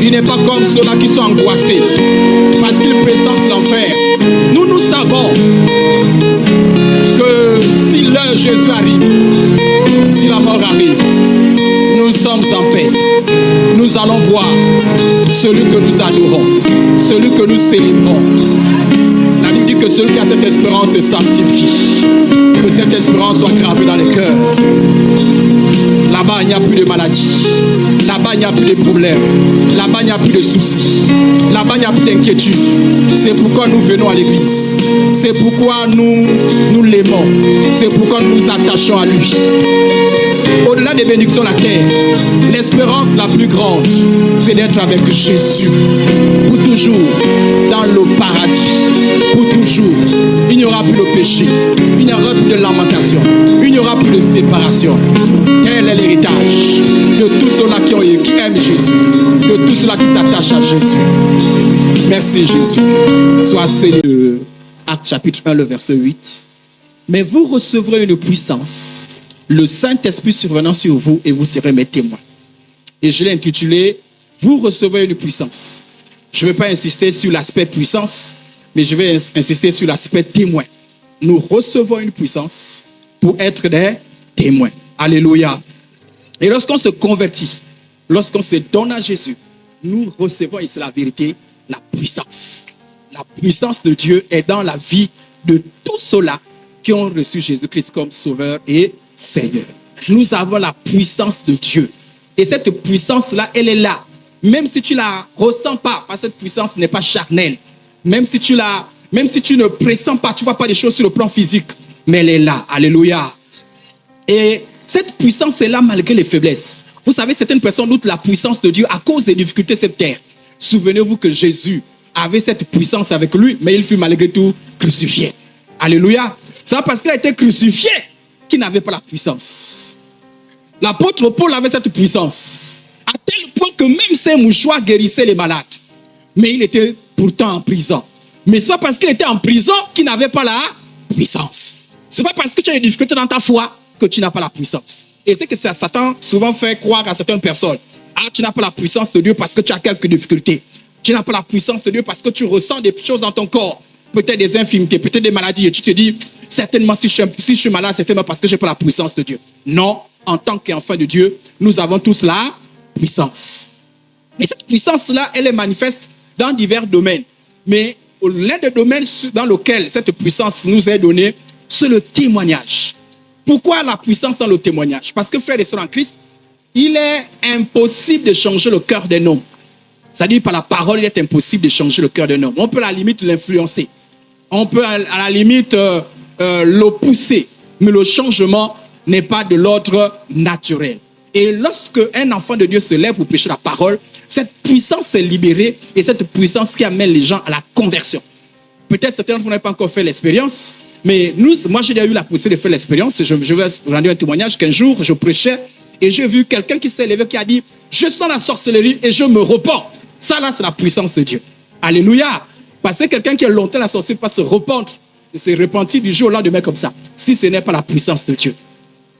Il n'est pas comme ceux-là qui sont angoissés parce qu'ils pressentent l'enfer. Nous savons que si l'heure Jésus arrive, si la mort arrive, nous sommes en paix. Nous allons voir celui que nous adorons, celui que nous célébrons. La Bible dit que celui qui a cette espérance se sanctifie. Que cette espérance soit gravée dans les cœurs. Là-bas, il n'y a plus de maladies. Là-bas, il n'y a plus de problèmes. Là-bas, il n'y a plus de soucis. Là-bas, il n'y a plus d'inquiétude. C'est pourquoi nous venons à l'église. C'est pourquoi nous l'aimons. C'est pourquoi nous nous attachons à lui. Au-delà des bénédictions de la terre, l'espérance la plus grande, c'est d'être avec Jésus. Pour toujours, dans le paradis. Pour toujours. Il n'y aura plus de péché. Il n'y aura plus de lamentation. Il n'y aura plus de séparation. Tel est l'héritage de tous ceux-là qui aiment Jésus. De tous ceux-là qui s'attachent à Jésus. Merci Jésus. Sois scellé. Acte chapitre 1, le verset 8. Mais vous recevrez une puissance, le Saint-Esprit survenant sur vous, et vous serez mes témoins. Et je l'ai intitulé « Vous recevrez une puissance ». Je ne vais pas insister sur l'aspect puissance, mais je vais insister sur l'aspect témoin. Nous recevons une puissance pour être des témoins. Alléluia. Et lorsqu'on se convertit, lorsqu'on se donne à Jésus, nous recevons, et c'est la vérité, la puissance. La puissance de Dieu est dans la vie de tous ceux-là qui ont reçu Jésus-Christ comme Sauveur et Seigneur. Nous avons la puissance de Dieu. Et cette puissance-là, elle est là. Même si tu ne la ressens pas, parce que cette puissance n'est pas charnelle. Même si tu ne pressens pas, tu ne vois pas des choses sur le plan physique. Mais elle est là. Alléluia. Et cette puissance est là malgré les faiblesses. Vous savez, certaines personnes doutent la puissance de Dieu à cause des difficultés de cette terre. Souvenez-vous que Jésus avait cette puissance avec lui, mais il fut malgré tout crucifié. Alléluia. C'est parce qu'il a été crucifié qu'il n'avait pas la puissance. L'apôtre Paul avait cette puissance, à tel point que même ses mouchoirs guérissaient les malades. Mais il était pourtant en prison. Mais ce n'est pas parce qu'il était en prison qu'il n'avait pas la puissance. Ce n'est pas parce que tu as des difficultés dans ta foi que tu n'as pas la puissance. Et c'est que Satan souvent fait croire à certaines personnes. Ah, tu n'as pas la puissance de Dieu parce que tu as quelques difficultés. Tu n'as pas la puissance de Dieu parce que tu ressens des choses dans ton corps. Peut-être des infirmités, peut-être des maladies. Et tu te dis, certainement si je suis malade, certainement parce que je n'ai pas la puissance de Dieu. Non, en tant qu'enfant de Dieu, nous avons tous la puissance. Et cette puissance-là, elle est manifeste dans divers domaines. Mais l'un des domaines dans lequel cette puissance nous est donnée, c'est le témoignage. Pourquoi la puissance dans le témoignage? Parce que frères et sœurs en Christ, il est impossible de changer le cœur d'un homme. C'est-à-dire par la parole, il est impossible de changer le cœur d'un homme. On peut à la limite l'influencer. On peut à la limite le pousser. Mais le changement n'est pas de l'ordre naturel. Et lorsque un enfant de Dieu se lève pour prêcher la parole, cette puissance est libérée et cette puissance qui amène les gens à la conversion. Peut-être certains d'entre vous n'avez pas encore fait l'expérience, mais moi j'ai déjà eu la possibilité de faire l'expérience. Je vais vous rendre un témoignage qu'un jour je prêchais et j'ai vu quelqu'un qui s'est levé qui a dit « Je suis dans la sorcellerie et je me repens ». Ça là, c'est la puissance de Dieu. Alléluia. Parce que quelqu'un qui a longtemps la sorcellerie va se repentrer, se repentir du jour au lendemain comme ça. Si ce n'est pas la puissance de Dieu.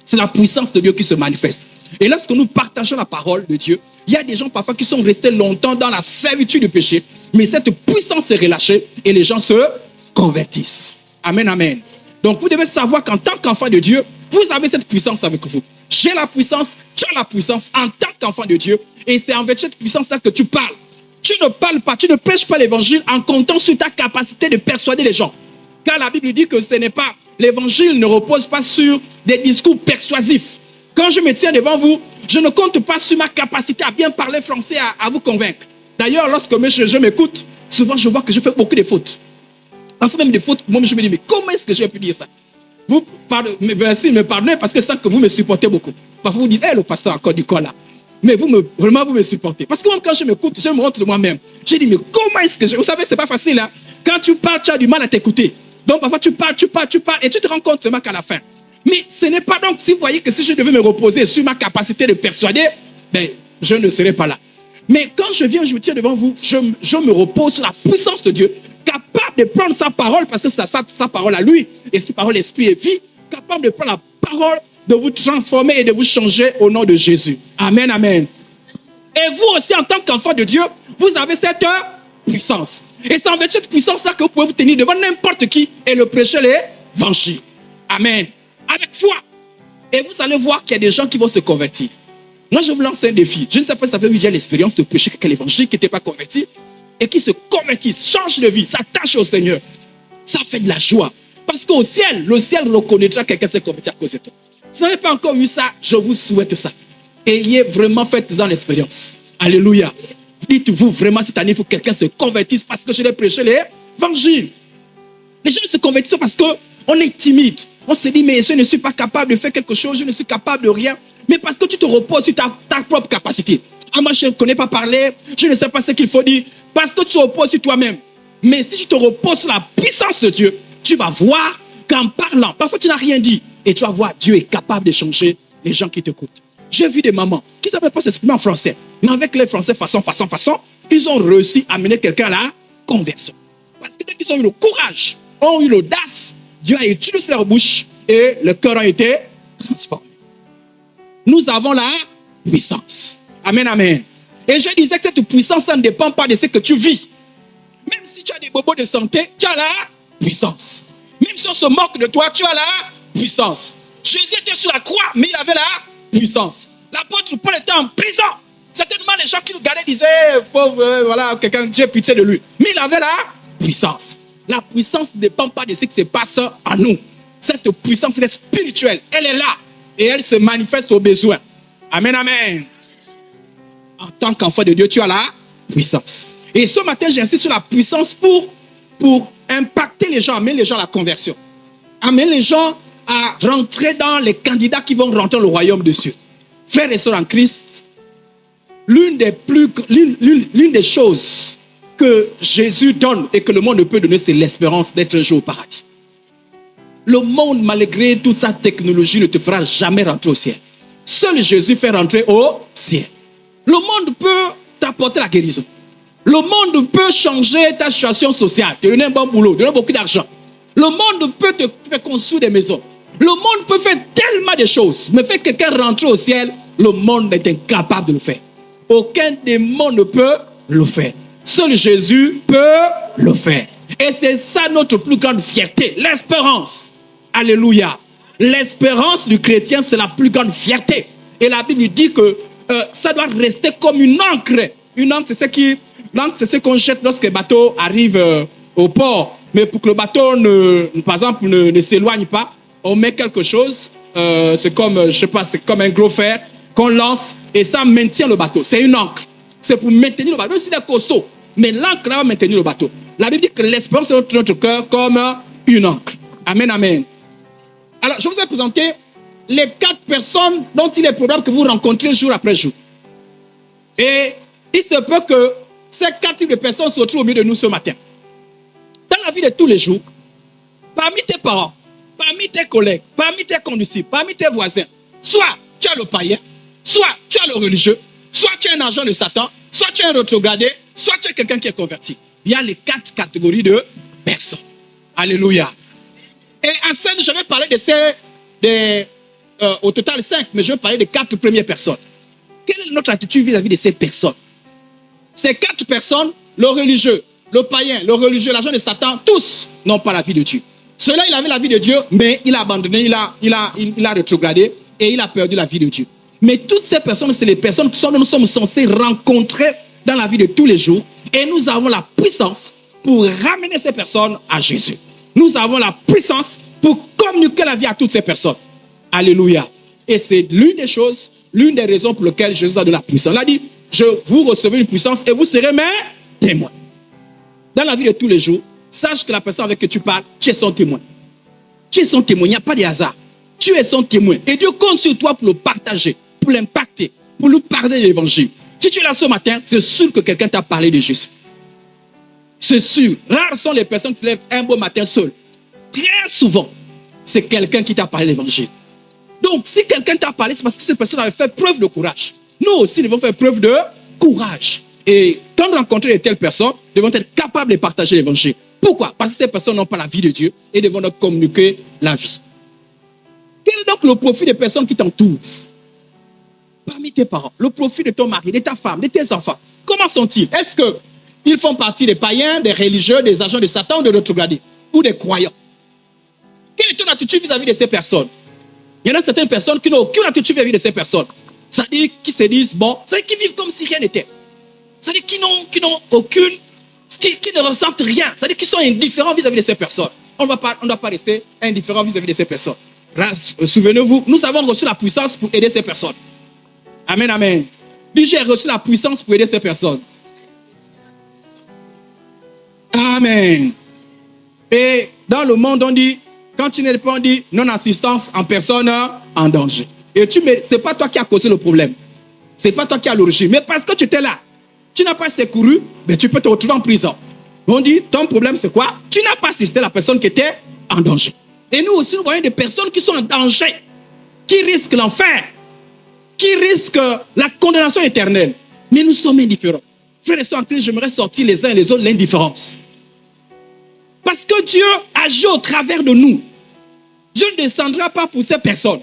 C'est la puissance de Dieu qui se manifeste. Et lorsque nous partageons la parole de Dieu, il y a des gens parfois qui sont restés longtemps dans la servitude du péché, mais cette puissance est relâchée et les gens se convertissent. Amen, amen. Donc vous devez savoir qu'en tant qu'enfant de Dieu, vous avez cette puissance avec vous. J'ai la puissance, tu as la puissance en tant qu'enfant de Dieu. Et c'est avec cette puissance-là que tu parles. Tu ne parles pas, tu ne prêches pas l'évangile en comptant sur ta capacité de persuader les gens. Car la Bible dit que ce n'est pas, l'évangile ne repose pas sur des discours persuasifs. Quand je me tiens devant vous, je ne compte pas sur ma capacité à bien parler français, à vous convaincre. D'ailleurs, lorsque je m'écoute, souvent je vois que je fais beaucoup de fautes. Parfois même des fautes, moi je me dis, mais comment est-ce que j'ai pu dire ça? Vous merci, me pardonnez parce que ça que vous me supportez beaucoup. Parfois vous dites, le pasteur encore du corps là. Mais vraiment vous me supportez. Parce que même quand je m'écoute, je me rentre de moi-même. Je dis, mais comment est-ce que vous savez, c'est pas facile. Hein? Quand tu parles, tu as du mal à t'écouter. Donc parfois tu parles, et tu te rends compte seulement qu'à la fin. Mais ce n'est pas donc, si vous voyez que si je devais me reposer sur ma capacité de persuader, ben, je ne serais pas là. Mais quand je viens, je me tiens devant vous, je me repose sur la puissance de Dieu, capable de prendre sa parole, parce que c'est sa parole à lui, et cette parole, esprit et vie, capable de prendre la parole, de vous transformer et de vous changer au nom de Jésus. Amen, amen. Et vous aussi, en tant qu'enfant de Dieu, vous avez cette puissance. Et c'est avec cette puissance-là que vous pouvez vous tenir devant n'importe qui et le prêcher l'évangile. Amen. Avec foi. Et vous allez voir qu'il y a des gens qui vont se convertir. Moi, je vous lance un défi. Je ne sais pas si ça fait déjà l'expérience de prêcher quelqu'un l'évangile qui n'était pas converti et qui se convertissent, change de vie, s'attache au Seigneur. Ça fait de la joie. Parce qu'au ciel, le ciel reconnaîtra quelqu'un s'est converti à cause de toi. Si vous n'avez pas encore eu ça, je vous souhaite ça. Ayez vraiment fait-en l'expérience. Alléluia. Dites-vous vraiment cette année, il faut que quelqu'un se convertisse parce que je l'ai prêché l'évangile. Les gens se convertissent parce qu'on est timide. On se dit, mais je ne suis pas capable de faire quelque chose, je ne suis capable de rien. Mais parce que tu te reposes sur ta propre capacité. Ah, moi, je ne connais pas parler, je ne sais pas ce qu'il faut dire. Parce que tu te reposes sur toi-même. Mais si tu te reposes sur la puissance de Dieu, tu vas voir qu'en parlant, parfois tu n'as rien dit. Et tu vas voir, Dieu est capable de changer les gens qui t'écoutent. J'ai vu des mamans qui ne savaient pas s'exprimer en français. Mais avec les français façon, ils ont réussi à mener quelqu'un à la conversion. Parce que dès qu'ils ont eu le courage, ont eu l'audace, Dieu a utilisé leur bouche et le cœur a été transformé. Nous avons la puissance. Amen, amen. Et je disais que cette puissance, ça ne dépend pas de ce que tu vis. Même si tu as des bobos de santé, tu as la puissance. Même si on se moque de toi, tu as la puissance. Jésus était sur la croix, mais il avait la puissance. L'apôtre Paul était en prison. Certainement, les gens qui nous gardaient disaient, pauvre, voilà, quelqu'un, j'ai pitié de lui. Mais il avait la puissance. La puissance ne dépend pas de ce qui se passe en nous. Cette puissance, elle est spirituelle. Elle est là. Et elle se manifeste au besoin. Amen, amen. En tant qu'enfant de Dieu, tu as la puissance. Et ce matin, j'insiste sur la puissance pour impacter les gens, amener les gens à la conversion. Amener les gens à rentrer dans les candidats qui vont rentrer dans le royaume de Dieu. Frères et sœurs en Christ, l'une des choses que Jésus donne et que le monde ne peut donner, c'est l'espérance d'être un jour au paradis. Le monde, malgré toute sa technologie, ne te fera jamais rentrer au ciel. Seul Jésus fait rentrer au ciel. Le monde peut t'apporter la guérison. Le monde peut changer ta situation sociale, te donner un bon boulot, te donner beaucoup d'argent. Le monde peut te faire construire des maisons. Le monde peut faire tellement de choses. Mais faire quelqu'un rentrer au ciel, le monde est incapable de le faire. Aucun démon ne peut le faire. Seul Jésus peut le faire. Et c'est ça notre plus grande fierté, l'espérance. Alléluia. L'espérance du chrétien, c'est la plus grande fierté. Et la Bible dit que ça doit rester comme une encre. Une encre, c'est ce qu'on jette lorsque le bateau arrive au port. Mais pour que le bateau, par exemple, ne s'éloigne pas, on met quelque chose, c'est comme, je sais pas, c'est comme un gros fer qu'on lance et ça maintient le bateau. C'est une encre. C'est pour maintenir le bateau. Même s'il est costaud, mais l'encre va maintenir le bateau. La Bible dit que l'espérance est dans notre cœur comme une encre. Amen, amen. Alors, je vous ai présenté les 4 personnes dont il est probable que vous rencontrez jour après jour. Et il se peut que ces 4 types de personnes se retrouvent au milieu de nous ce matin. Dans la vie de tous les jours, parmi tes parents, parmi tes collègues, parmi tes condisciples, parmi tes voisins, soit tu as le païen, soit tu as le religieux, soit tu es un agent de Satan, soit tu es un rétrogradé, soit tu es quelqu'un qui est converti. Il y a les 4 catégories de personnes. Alléluia. Et en scène, je vais parler au total 5, mais je vais parler des 4 premières personnes. Quelle est notre attitude vis-à-vis de ces personnes? Ces 4 personnes, le religieux, le païen, le religieux, l'agent de Satan, tous n'ont pas la vie de Dieu. Celui-là, il avait la vie de Dieu, mais il a abandonné, il a rétrogradé et il a perdu la vie de Dieu. Mais toutes ces personnes, c'est les personnes que nous sommes censés rencontrer dans la vie de tous les jours. Et nous avons la puissance pour ramener ces personnes à Jésus. Nous avons la puissance pour communiquer la vie à toutes ces personnes. Alléluia. Et c'est l'une des choses, l'une des raisons pour lesquelles Jésus a donné la puissance. Il a dit, vous recevez une puissance et vous serez mes témoins. Dans la vie de tous les jours, sache que la personne avec qui tu parles, tu es son témoin. Tu es son témoin, il n'y a pas de hasard. Tu es son témoin. Et Dieu compte sur toi pour le partager, pour l'impacter, pour lui parler de l'évangile. Si tu es là ce matin, c'est sûr que quelqu'un t'a parlé de Jésus. C'est sûr. Rares sont les personnes qui se lèvent un beau matin seul. Très souvent, c'est quelqu'un qui t'a parlé de l'évangile. Donc, si quelqu'un t'a parlé, c'est parce que cette personne avait fait preuve de courage. Nous aussi, nous devons faire preuve de courage. Et quand nous rencontrons de telles personnes, nous devons être capables de partager l'évangile. Pourquoi? Parce que ces personnes n'ont pas la vie de Dieu et devons donc communiquer la vie. Quel est donc le profil des personnes qui t'entourent? parmi tes parents, le profil de ton mari, de ta femme, de tes enfants, comment sont-ils? Est-ce qu'ils font partie des païens, des religieux, des agents de Satan ou de rétrogradés ou des croyants? Quelle est ton attitude vis-à-vis de ces personnes? Il y en a certaines personnes qui n'ont aucune attitude vis-à-vis de ces personnes. C'est-à-dire qui se disent, bon, c'est-à-dire qui vivent comme si rien n'était. C'est-à-dire qui n'ont aucune, qui ne ressentent rien. C'est-à-dire qu'ils sont indifférents vis-à-vis de ces personnes. On ne doit pas rester indifférent vis-à-vis de ces personnes. Souvenez-vous, nous avons reçu la puissance pour aider ces personnes. Amen, amen. Dis, j'ai reçu la puissance pour aider ces personnes. Amen. Et dans le monde, on dit, quand tu n'es pas, on dit non-assistance en personne en danger. Et ce n'est pas toi qui as causé le problème. Ce n'est pas toi qui as l'origine. Mais parce que tu étais là, tu n'as pas secouru, mais tu peux te retrouver en prison. On dit, ton problème c'est quoi? Tu n'as pas assisté la personne qui était en danger. Et nous aussi, nous voyons des personnes qui sont en danger, qui risquent l'enfer, qui risquent la condamnation éternelle. Mais nous sommes indifférents. Frères et sœurs en Christ, j'aimerais sortir les uns et les autres l'indifférence. Parce que Dieu agit au travers de nous. Dieu ne descendra pas pour ces personnes.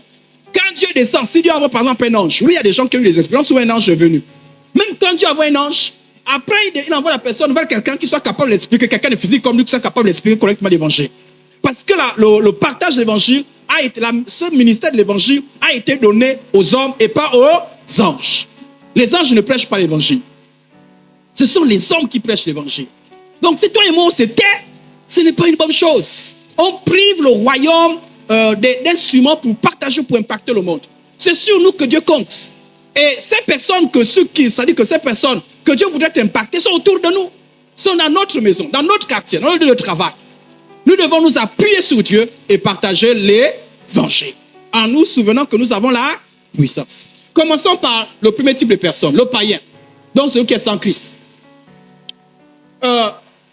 Quand Dieu descend, si Dieu envoie par exemple un ange, oui, il y a des gens qui ont eu des expériences où un ange est venu. Même quand Dieu envoie un ange, après il envoie la personne vers quelqu'un qui soit capable d'expliquer, quelqu'un de physique comme lui qui soit capable d'expliquer correctement l'évangile. Parce que le partage de l'évangile a été, ce ministère de l'évangile a été donné aux hommes et pas aux anges. Les anges ne prêchent pas l'évangile. Ce sont les hommes qui prêchent l'évangile. Donc si toi et moi on se tait, ce n'est pas une bonne chose. On prive le royaume d'instruments pour partager, pour impacter le monde. C'est sur nous que Dieu compte. Et ces personnes, c'est-à-dire que ces personnes que Dieu voudrait impacter sont autour de nous, sont dans notre maison, dans notre quartier, dans notre lieu de travail. Nous devons nous appuyer sur Dieu et partager l'évangile, en nous souvenant que nous avons la puissance. Commençons par le premier type de personne, le païen, donc celui qui est sans Christ.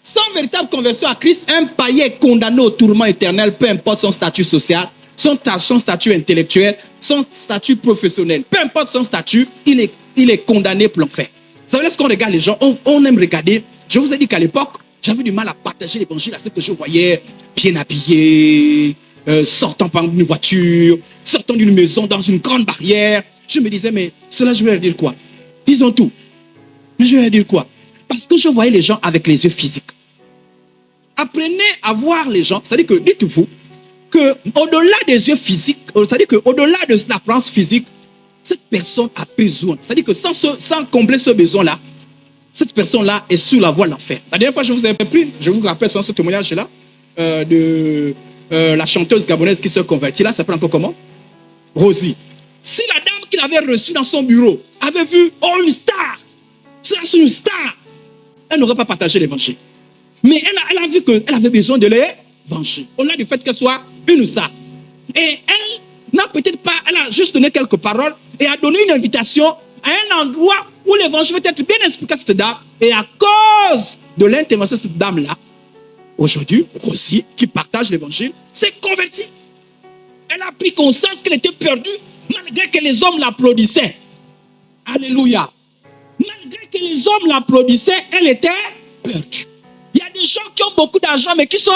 Sans véritable conversion à Christ, un païen est condamné au tourment éternel, peu importe son statut social, son statut intellectuel, son statut professionnel. Peu importe son statut, il est condamné pour l'enfer. Vous savez, lorsqu'on regarde les gens, on aime regarder. Je vous ai dit qu'à l'époque, j'avais du mal à partager l'évangile à ceux que je voyais bien habillés, sortant par une voiture, sortant d'une maison dans une grande barrière. Je me disais, mais cela, je vais leur dire quoi? Ils ont tout. Mais je vais leur dire quoi? Parce que je voyais les gens avec les yeux physiques. Apprenez à voir les gens. C'est-à-dire que, dites-vous, qu'au-delà des yeux physiques, c'est-à-dire qu'au-delà de l'apparence physique, cette personne a besoin. C'est-à-dire que sans combler ce besoin-là, cette personne-là est sur la voie de l'enfer. La dernière fois, je vous avais pris, je vous rappelle souvent ce témoignage-là, de la chanteuse gabonaise qui se convertit. Là, ça s'appelle encore comment? Rosie. Si la dame qu'il avait reçue dans son bureau avait vu, oh, une star, c'est une star, elle n'aurait pas partagé l'évangile. Mais elle a vu qu'elle avait besoin de l'évangile. Au-delà du fait qu'elle soit une star. Et elle n'a peut-être pas, elle a juste donné quelques paroles et a donné une invitation à un endroit où l'évangile va être bien expliqué à cette dame. Et à cause de l'intervention de cette dame-là, aujourd'hui, Rosie, qui partage l'évangile, s'est convertie. Elle a pris conscience qu'elle était perdue malgré que les hommes l'applaudissaient. Alléluia. Malgré que les hommes l'applaudissaient, elle était perdue. Il y a des gens qui ont beaucoup d'argent mais qui sont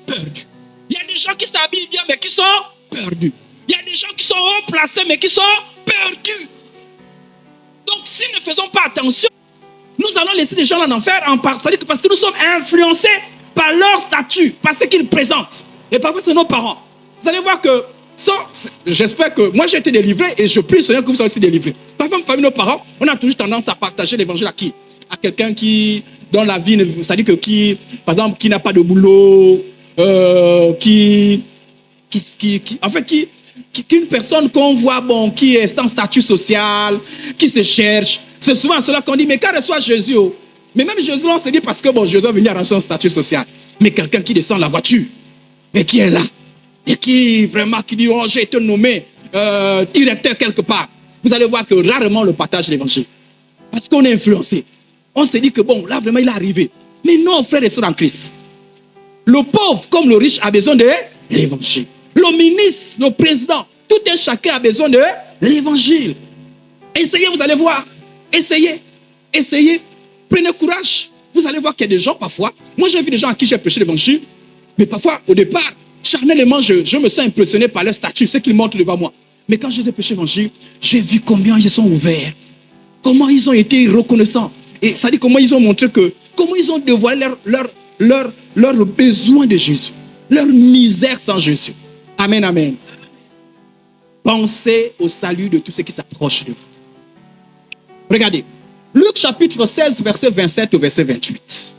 perdus. Il y a des gens qui s'habillent bien mais qui sont perdus. Il y a des gens qui sont haut placés mais qui sont perdus. Donc si nous ne faisons pas attention, nous allons laisser des gens en enfer parce que nous sommes influencés par leur statut, par ce qu'ils présentent. Et parfois c'est nos parents. Vous allez voir que, j'espère que moi j'ai été délivré et je prie Seigneur que vous soyez aussi délivrés. Parfois parmi nos parents, on a toujours tendance à partager l'évangile à qui? À quelqu'un qui, dans la vie, c'est-à-dire que qui, par exemple, qui n'a pas de boulot, une personne qu'on voit, bon, qui est sans statut social, qui se cherche. C'est souvent cela qu'on dit, mais quand reçoit Jésus, oh. Mais même Jésus, on se dit parce que bon, Jésus est venu arranger son statut social. Mais quelqu'un qui descend de la voiture, et qui est là, et qui vraiment, qui dit, oh, j'ai été nommé directeur quelque part. Vous allez voir que rarement on le partage l'évangile. Parce qu'on est influencé. On se dit que bon, là vraiment il est arrivé. Mais non, frères et sœurs en Christ. Le pauvre comme le riche a besoin de l'évangile. Le ministre, le président, tout un chacun a besoin de l'évangile. Essayez, vous allez voir. Essayez. Prenez courage. Vous allez voir qu'il y a des gens parfois. Moi j'ai vu des gens à qui j'ai prêché l'évangile. Mais parfois, au départ, charnellement, je me sens impressionné par leur statut, ce qu'ils montrent devant moi. Mais quand Jésus prêchait l'évangile, j'ai vu combien ils sont ouverts. Comment ils ont été reconnaissants. Et ça dit comment ils ont montré comment ils ont dévoilé leur besoin de Jésus. Leur misère sans Jésus. Amen, amen. Pensez au salut de tous ceux qui s'approchent de vous. Regardez. Luc chapitre 16, verset 27 au verset 28.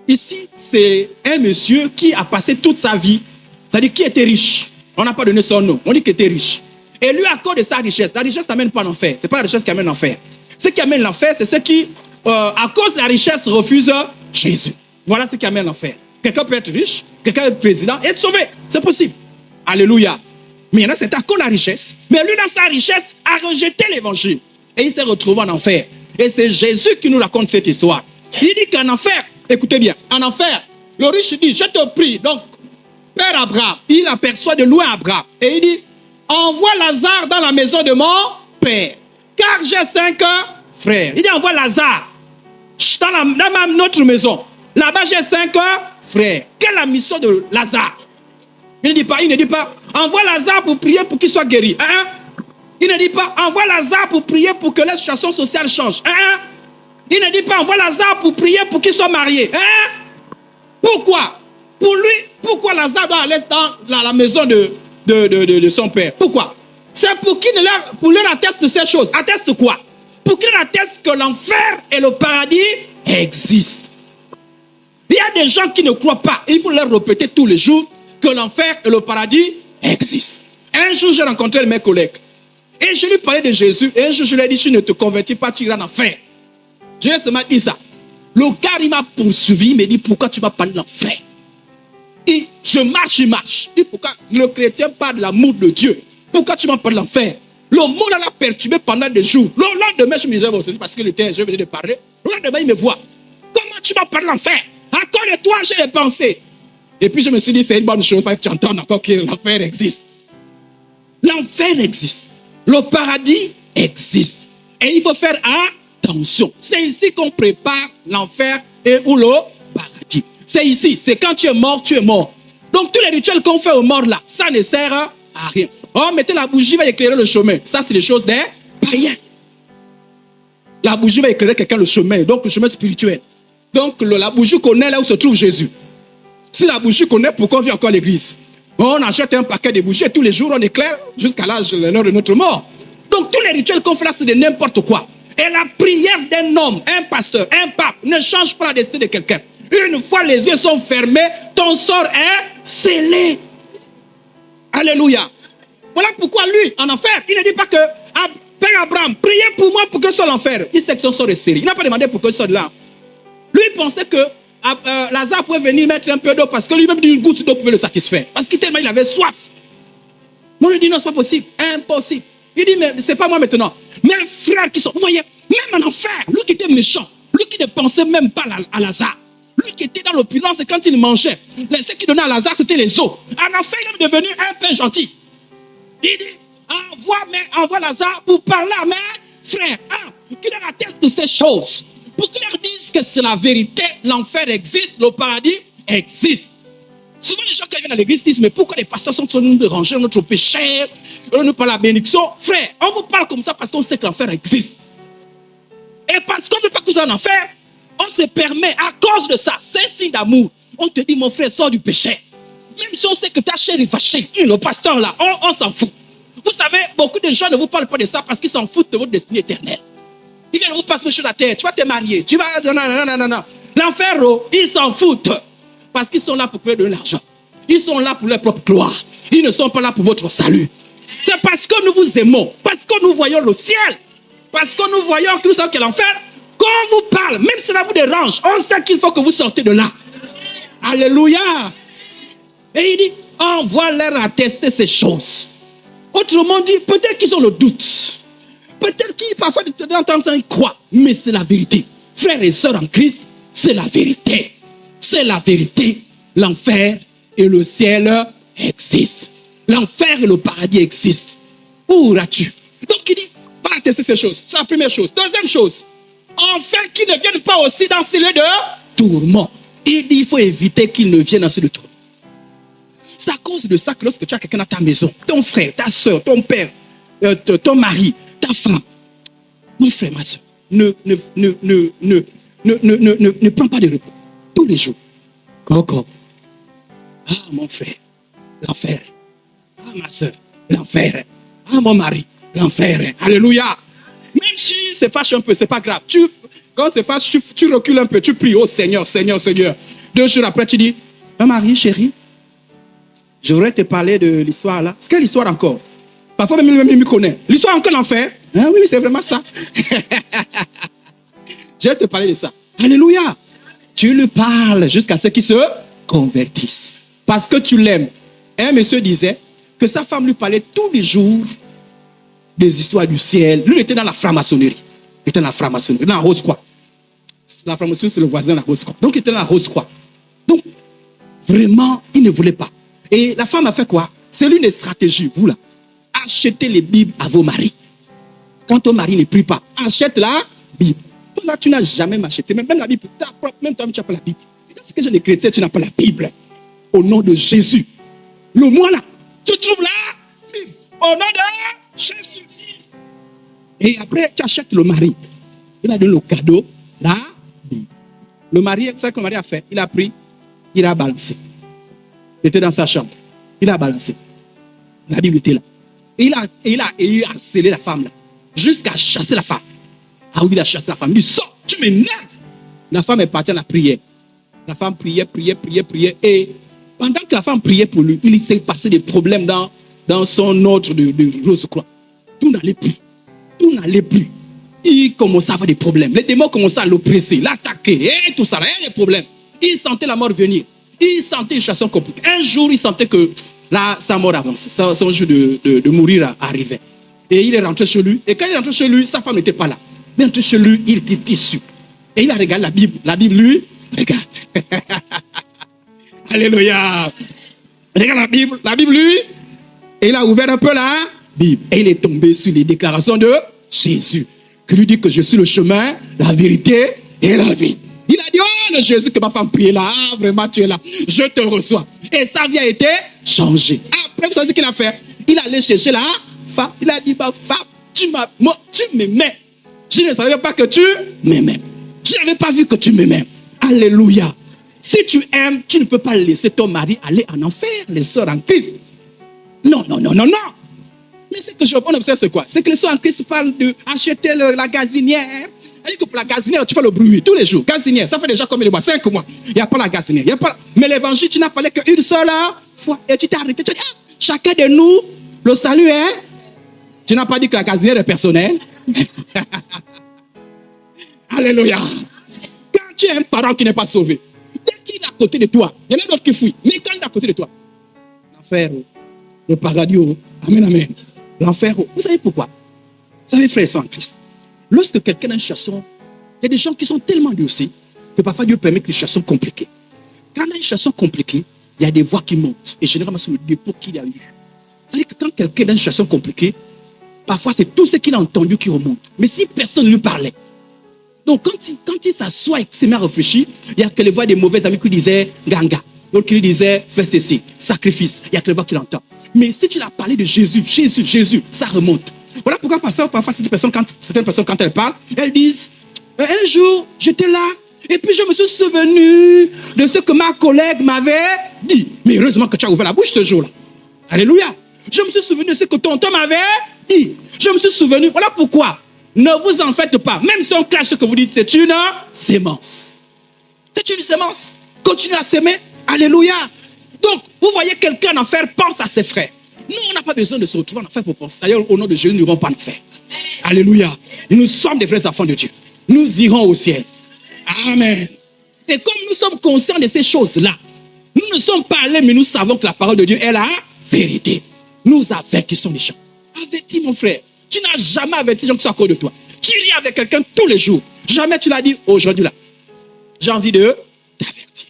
Ici, c'est un monsieur qui a passé toute sa vie, c'est-à-dire qui était riche. On n'a pas donné son nom, on dit qu'il était riche. Et lui, à cause de sa richesse, la richesse n'amène pas l'enfer. Ce n'est pas la richesse qui amène l'enfer. Ce qui amène l'enfer, c'est ceux qui, à cause de la richesse, refusent Jésus. Voilà ce qui amène l'enfer. Quelqu'un peut être riche, quelqu'un peut être président et être sauvé. C'est possible. Alléluia. Mais il y en a, c'est à cause de la richesse. Mais lui, dans sa richesse, a rejeté l'évangile. Et il s'est retrouvé en enfer. Et c'est Jésus qui nous raconte cette histoire. Il dit qu'en enfer, écoutez bien, en enfer, le riche dit, je te prie, donc, Père Abraham, il aperçoit de loin Abraham. Et il dit, envoie Lazare dans la maison de mon père, car j'ai 5 frères. Il dit, envoie Lazare dans notre maison. Là-bas, j'ai 5 frères. Quelle est la mission de Lazare? Il ne dit pas, envoie Lazare pour prier pour qu'il soit guéri. Il ne dit pas, envoie Lazare pour prier pour que la situation sociale change. Il ne dit pas, envoie Lazare pour prier pour qu'il soit marié. Pourquoi? Pour lui, pourquoi Lazare doit aller dans la maison de son père? Pourquoi? C'est pour qu'il leur atteste ces choses. Atteste quoi? Pour qu'il atteste que l'enfer et le paradis existent. Il y a des gens qui ne croient pas. Il faut leur répéter tous les jours que l'enfer et le paradis existent. Un jour, j'ai rencontré mes collègues. Et je lui parlais de Jésus. Et un jour, je lui ai dit, si tu ne te convertis pas, tu iras en enfer. Je lui ai seulement dit ça. Le gars, il m'a poursuivi. Il m'a dit, pourquoi tu m'as parlé de l'enfer? Et je marche, il marche. Il dit, pourquoi le chrétien parle de l'amour de Dieu? Pourquoi tu m'as parlé de l'enfer? Le monde l'a perturbé pendant des jours. Le lendemain, je me disais, bon, c'est parce que je venais de parler. Le lendemain, il me voit. Comment tu m'as parlé de l'enfer? Encore de toi, j'ai les pensées. Et puis, je me suis dit, c'est une bonne chose. Il faut que tu entendes encore que l'enfer existe. L'enfer existe. Le paradis existe. Et il faut faire attention. C'est ici qu'on prépare l'enfer ou le paradis. C'est ici. C'est quand tu es mort, tu es mort. Donc tous les rituels qu'on fait aux morts là, ça ne sert à rien. Oh, mettez la bougie, va éclairer le chemin. Ça, c'est des choses des païens. La bougie va éclairer quelqu'un le chemin. Donc le chemin spirituel. Donc la bougie connaît là où se trouve Jésus. Si la bougie connaît, pourquoi on vient encore à l'église? On achète un paquet de bougies et tous les jours on éclaire jusqu'à l'heure de notre mort. Donc tous les rituels qu'on fait là, c'est de n'importe quoi. Et la prière d'un homme, un pasteur, un pape, ne change pas la destinée de quelqu'un. Une fois les yeux sont fermés, ton sort est scellé. Alléluia. Voilà pourquoi lui, en enfer, il ne dit pas que Père Abraham, priez pour moi pour que je sois l'enfer. Il sait que son sort est scellé. Il n'a pas demandé pour que je sois de là. Lui, il pensait que Lazare pouvait venir mettre un peu d'eau parce que lui-même une goutte d'eau pouvait le satisfaire. Parce qu'il tellement il avait soif. Moi, je lui dis non, c'est pas possible. Impossible. Il dit, mais c'est pas moi maintenant. Mais un frère qui sont, vous voyez, même en enfer, lui qui était méchant, lui qui ne pensait même pas à Lazare, lui qui était dans l'opulence et quand il mangeait, ce qu'il donnait à Lazare, c'était les os. En enfer, il est devenu un peu gentil. Il dit, envoie Lazare pour parler à mes frères, qui leur attestent de ces choses. Pour qu'ils leur disent que c'est la vérité, l'enfer existe, le paradis existe. Souvent les gens qui viennent à l'église disent, mais pourquoi les pasteurs sont nous déranger notre péché, on nous parle de la bénédiction? Frère, on vous parle comme ça parce qu'on sait que l'enfer existe. Et parce qu'on ne veut pas que vous soyez en enfer, on se permet, à cause de ça, c'est un signe d'amour. On te dit, mon frère, sors du péché. Même si on sait que ta chair est fâchée, le pasteur là, on s'en fout. Vous savez, beaucoup de gens ne vous parlent pas de ça parce qu'ils s'en foutent de votre destinée éternelle. Ils viennent vous passer sur la terre, tu vas te marier, tu vas... Non. L'enfer, ils s'en foutent. Parce qu'ils sont là pour donner de l'argent. Ils sont là pour leur propre gloire. Ils ne sont pas là pour votre salut. C'est parce que nous vous aimons, parce que nous voyons le ciel, parce que nous voyons que nous savons que l'enfer, quand on vous parle, même si cela vous dérange, on sait qu'il faut que vous sortez de là. Alléluia. Et il dit, on va leur attester ces choses. Autrement dit, peut-être qu'ils ont le doute. Peut-être qu'ils, parfois, de temps en temps, ils croient. Mais c'est la vérité. Frères et sœurs en Christ, c'est la vérité. C'est la vérité. L'enfer et le ciel existent. L'enfer et le paradis existent. Où iras-tu? Donc il dit, pas attester ces choses. C'est la première chose. Deuxième chose, enfin qu'ils ne viennent pas aussi dans ces lieux de tourment. Il dit, il faut éviter qu'ils ne viennent dans ce lieu de tourment. C'est à cause de ça que lorsque tu as quelqu'un dans ta maison, ton frère, ta soeur, ton père, ton mari, ta femme. Mon frère, ma soeur, ne prends pas de repos. Tous les jours. Coco. Ah, mon frère, l'enfer. Ah, ma soeur, l'enfer. Ah, mon mari, l'enfer. Alléluia. Même si c'est fâche un peu, c'est pas grave. Quand c'est fâche, tu recules un peu, tu pries. Oh Seigneur, Seigneur, Seigneur. 2 jours après, tu dis, mon mari, chérie, je voudrais te parler de l'histoire là. C'est quelle histoire encore? Parfois même lui-même il me connaît. L'histoire encore l'enfer. Hein? Oui, c'est vraiment ça. Je vais te parler de ça. Alléluia. Tu lui parles jusqu'à ce qu'il se convertisse. Parce que tu l'aimes. Un monsieur disait que sa femme lui parlait tous les jours des histoires du ciel. Lui, il était dans la franc-maçonnerie. Il était dans la franc-maçonnerie, dans la Rose-Croix. La franc-maçonnerie, c'est le voisin de la Rose-Croix. Donc, il était dans la Rose-Croix. Donc, vraiment, il ne voulait pas. Et la femme a fait quoi? C'est l'une des stratégies, vous là. Achetez les Bibles à vos maris. Quand ton mari ne prie pas, achète la Bible. Toi là, tu n'as jamais m'acheté. Même la Bible, même toi, tu n'as pas la Bible. C'est que j'ai des chrétiens, tu n'as pas la Bible. Au nom de Jésus. Le mois là, tu trouves la Bible. Au nom de Jésus. Et après, tu achètes le mari. Il a donné le cadeau, la Bible. Le mari, c'est ça que le mari a fait. Il a pris, il a balancé. Il était dans sa chambre. Il a balancé. La Bible était là. Et il a harcelé la femme là. Jusqu'à chasser la femme. Ah oui, il a chassé la femme. Il dit, sors, tu m'énerves. La femme est partie à la prière. La femme priait. Et pendant que la femme priait pour lui, il s'est passé des problèmes dans son ordre de Rose-Croix. Tout n'allait plus. Il commençait à avoir des problèmes. Les démons commençaient à l'oppresser, l'attaquer, et tout ça. Il y a des problèmes. Il sentait la mort venir. Il sentait une situation compliquée. Un jour, il sentait que là, sa mort avançait. Son jour de mourir arrivait. Et il est rentré chez lui. Et quand il est rentré chez lui, sa femme n'était pas là. Il est rentré chez lui, il était déçu. Et il a regardé la Bible. La Bible, lui, regarde. Alléluia. Regarde la Bible, lui. Et il a ouvert un peu la Bible. Et il est tombé sur les déclarations de Jésus. Qui lui dit que je suis le chemin, la vérité et la vie. Il a dit, oh, le Jésus que ma femme priait là, ah, vraiment tu es là, je te reçois. Et sa vie a été changée. Après, vous savez ce qu'il a fait? Il allait chercher la femme. Il a dit, ma femme, tu m'aimais. Je ne savais pas que tu m'aimais. Je n'avais pas vu que tu m'aimais. Alléluia. Si tu aimes, tu ne peux pas laisser ton mari aller en enfer, les sœurs en Christ. Non. Mais ce que je observe, c'est quoi? C'est que les sœurs en Christ parlent d'acheter la gazinière. Elle dit que pour la gazinière, tu fais le bruit tous les jours. Gazinière, ça fait déjà combien de mois? 5 mois. Il n'y a pas la gazinière. Mais l'évangile, tu n'as parlé qu'une seule fois. Et tu t'es arrêté. Tu as dit, chacun de nous, le salut est. Tu n'as pas dit que la gazinière est personnelle. Alléluia. Quand tu es un parent qui n'est pas sauvé, dès qu'il est à côté de toi, il y en a d'autres qui fuient. Mais quand il est à côté de toi, l'enfer, le paradis, amen, amen. L'enfer, vous savez pourquoi? Vous savez, frères et sœurs en Christ, lorsque quelqu'un a une situation, il y a des gens qui sont tellement endurcis que parfois Dieu permet que les situations compliquées. Quand il y a une situation compliquée, il y a des voix qui montent. Et généralement, c'est le dépôt qu'il y a eu. C'est-à-dire que quand quelqu'un a une situation compliquée, parfois c'est tout ce qu'il a entendu qui remonte. Mais si personne ne lui parlait, donc quand il s'assoit et se met à réfléchir, il n'y a que les voix des mauvais amis qui disaient ganga, d'autres qui lui disaient fais ceci, sacrifice. Il n'y a que les voix qu'il entend. Mais si tu l'as parlé de Jésus, ça remonte. Voilà pourquoi parfois certaines personnes, quand elles parlent, elles disent un jour, j'étais là, et puis je me suis souvenu de ce que ma collègue m'avait dit. Mais heureusement que tu as ouvert la bouche ce jour-là. Alléluia. Je me suis souvenu de ce que tonton m'avait dit. Je me suis souvenu. Voilà pourquoi. Ne vous en faites pas. Même si on cache ce que vous dites, c'est une sémence. C'est une sémence. Continuez à s'aimer. Alléluia. Donc, vous voyez quelqu'un en enfer, pense à ses frères. Nous, on n'a pas besoin de se retrouver en enfer pour penser. D'ailleurs, au nom de Jésus, nous n'irons pas en enfer. Alléluia. Nous sommes des vrais enfants de Dieu. Nous irons au ciel. Amen. Et comme nous sommes conscients de ces choses-là, nous ne sommes pas allés, mais nous savons que la parole de Dieu est la vérité. Nous avertissons les gens. Avertis, mon frère. Tu n'as jamais averti les gens qui sont à côté de toi. Tu ris avec quelqu'un tous les jours. Jamais tu l'as dit, aujourd'hui là, j'ai envie de t'avertir.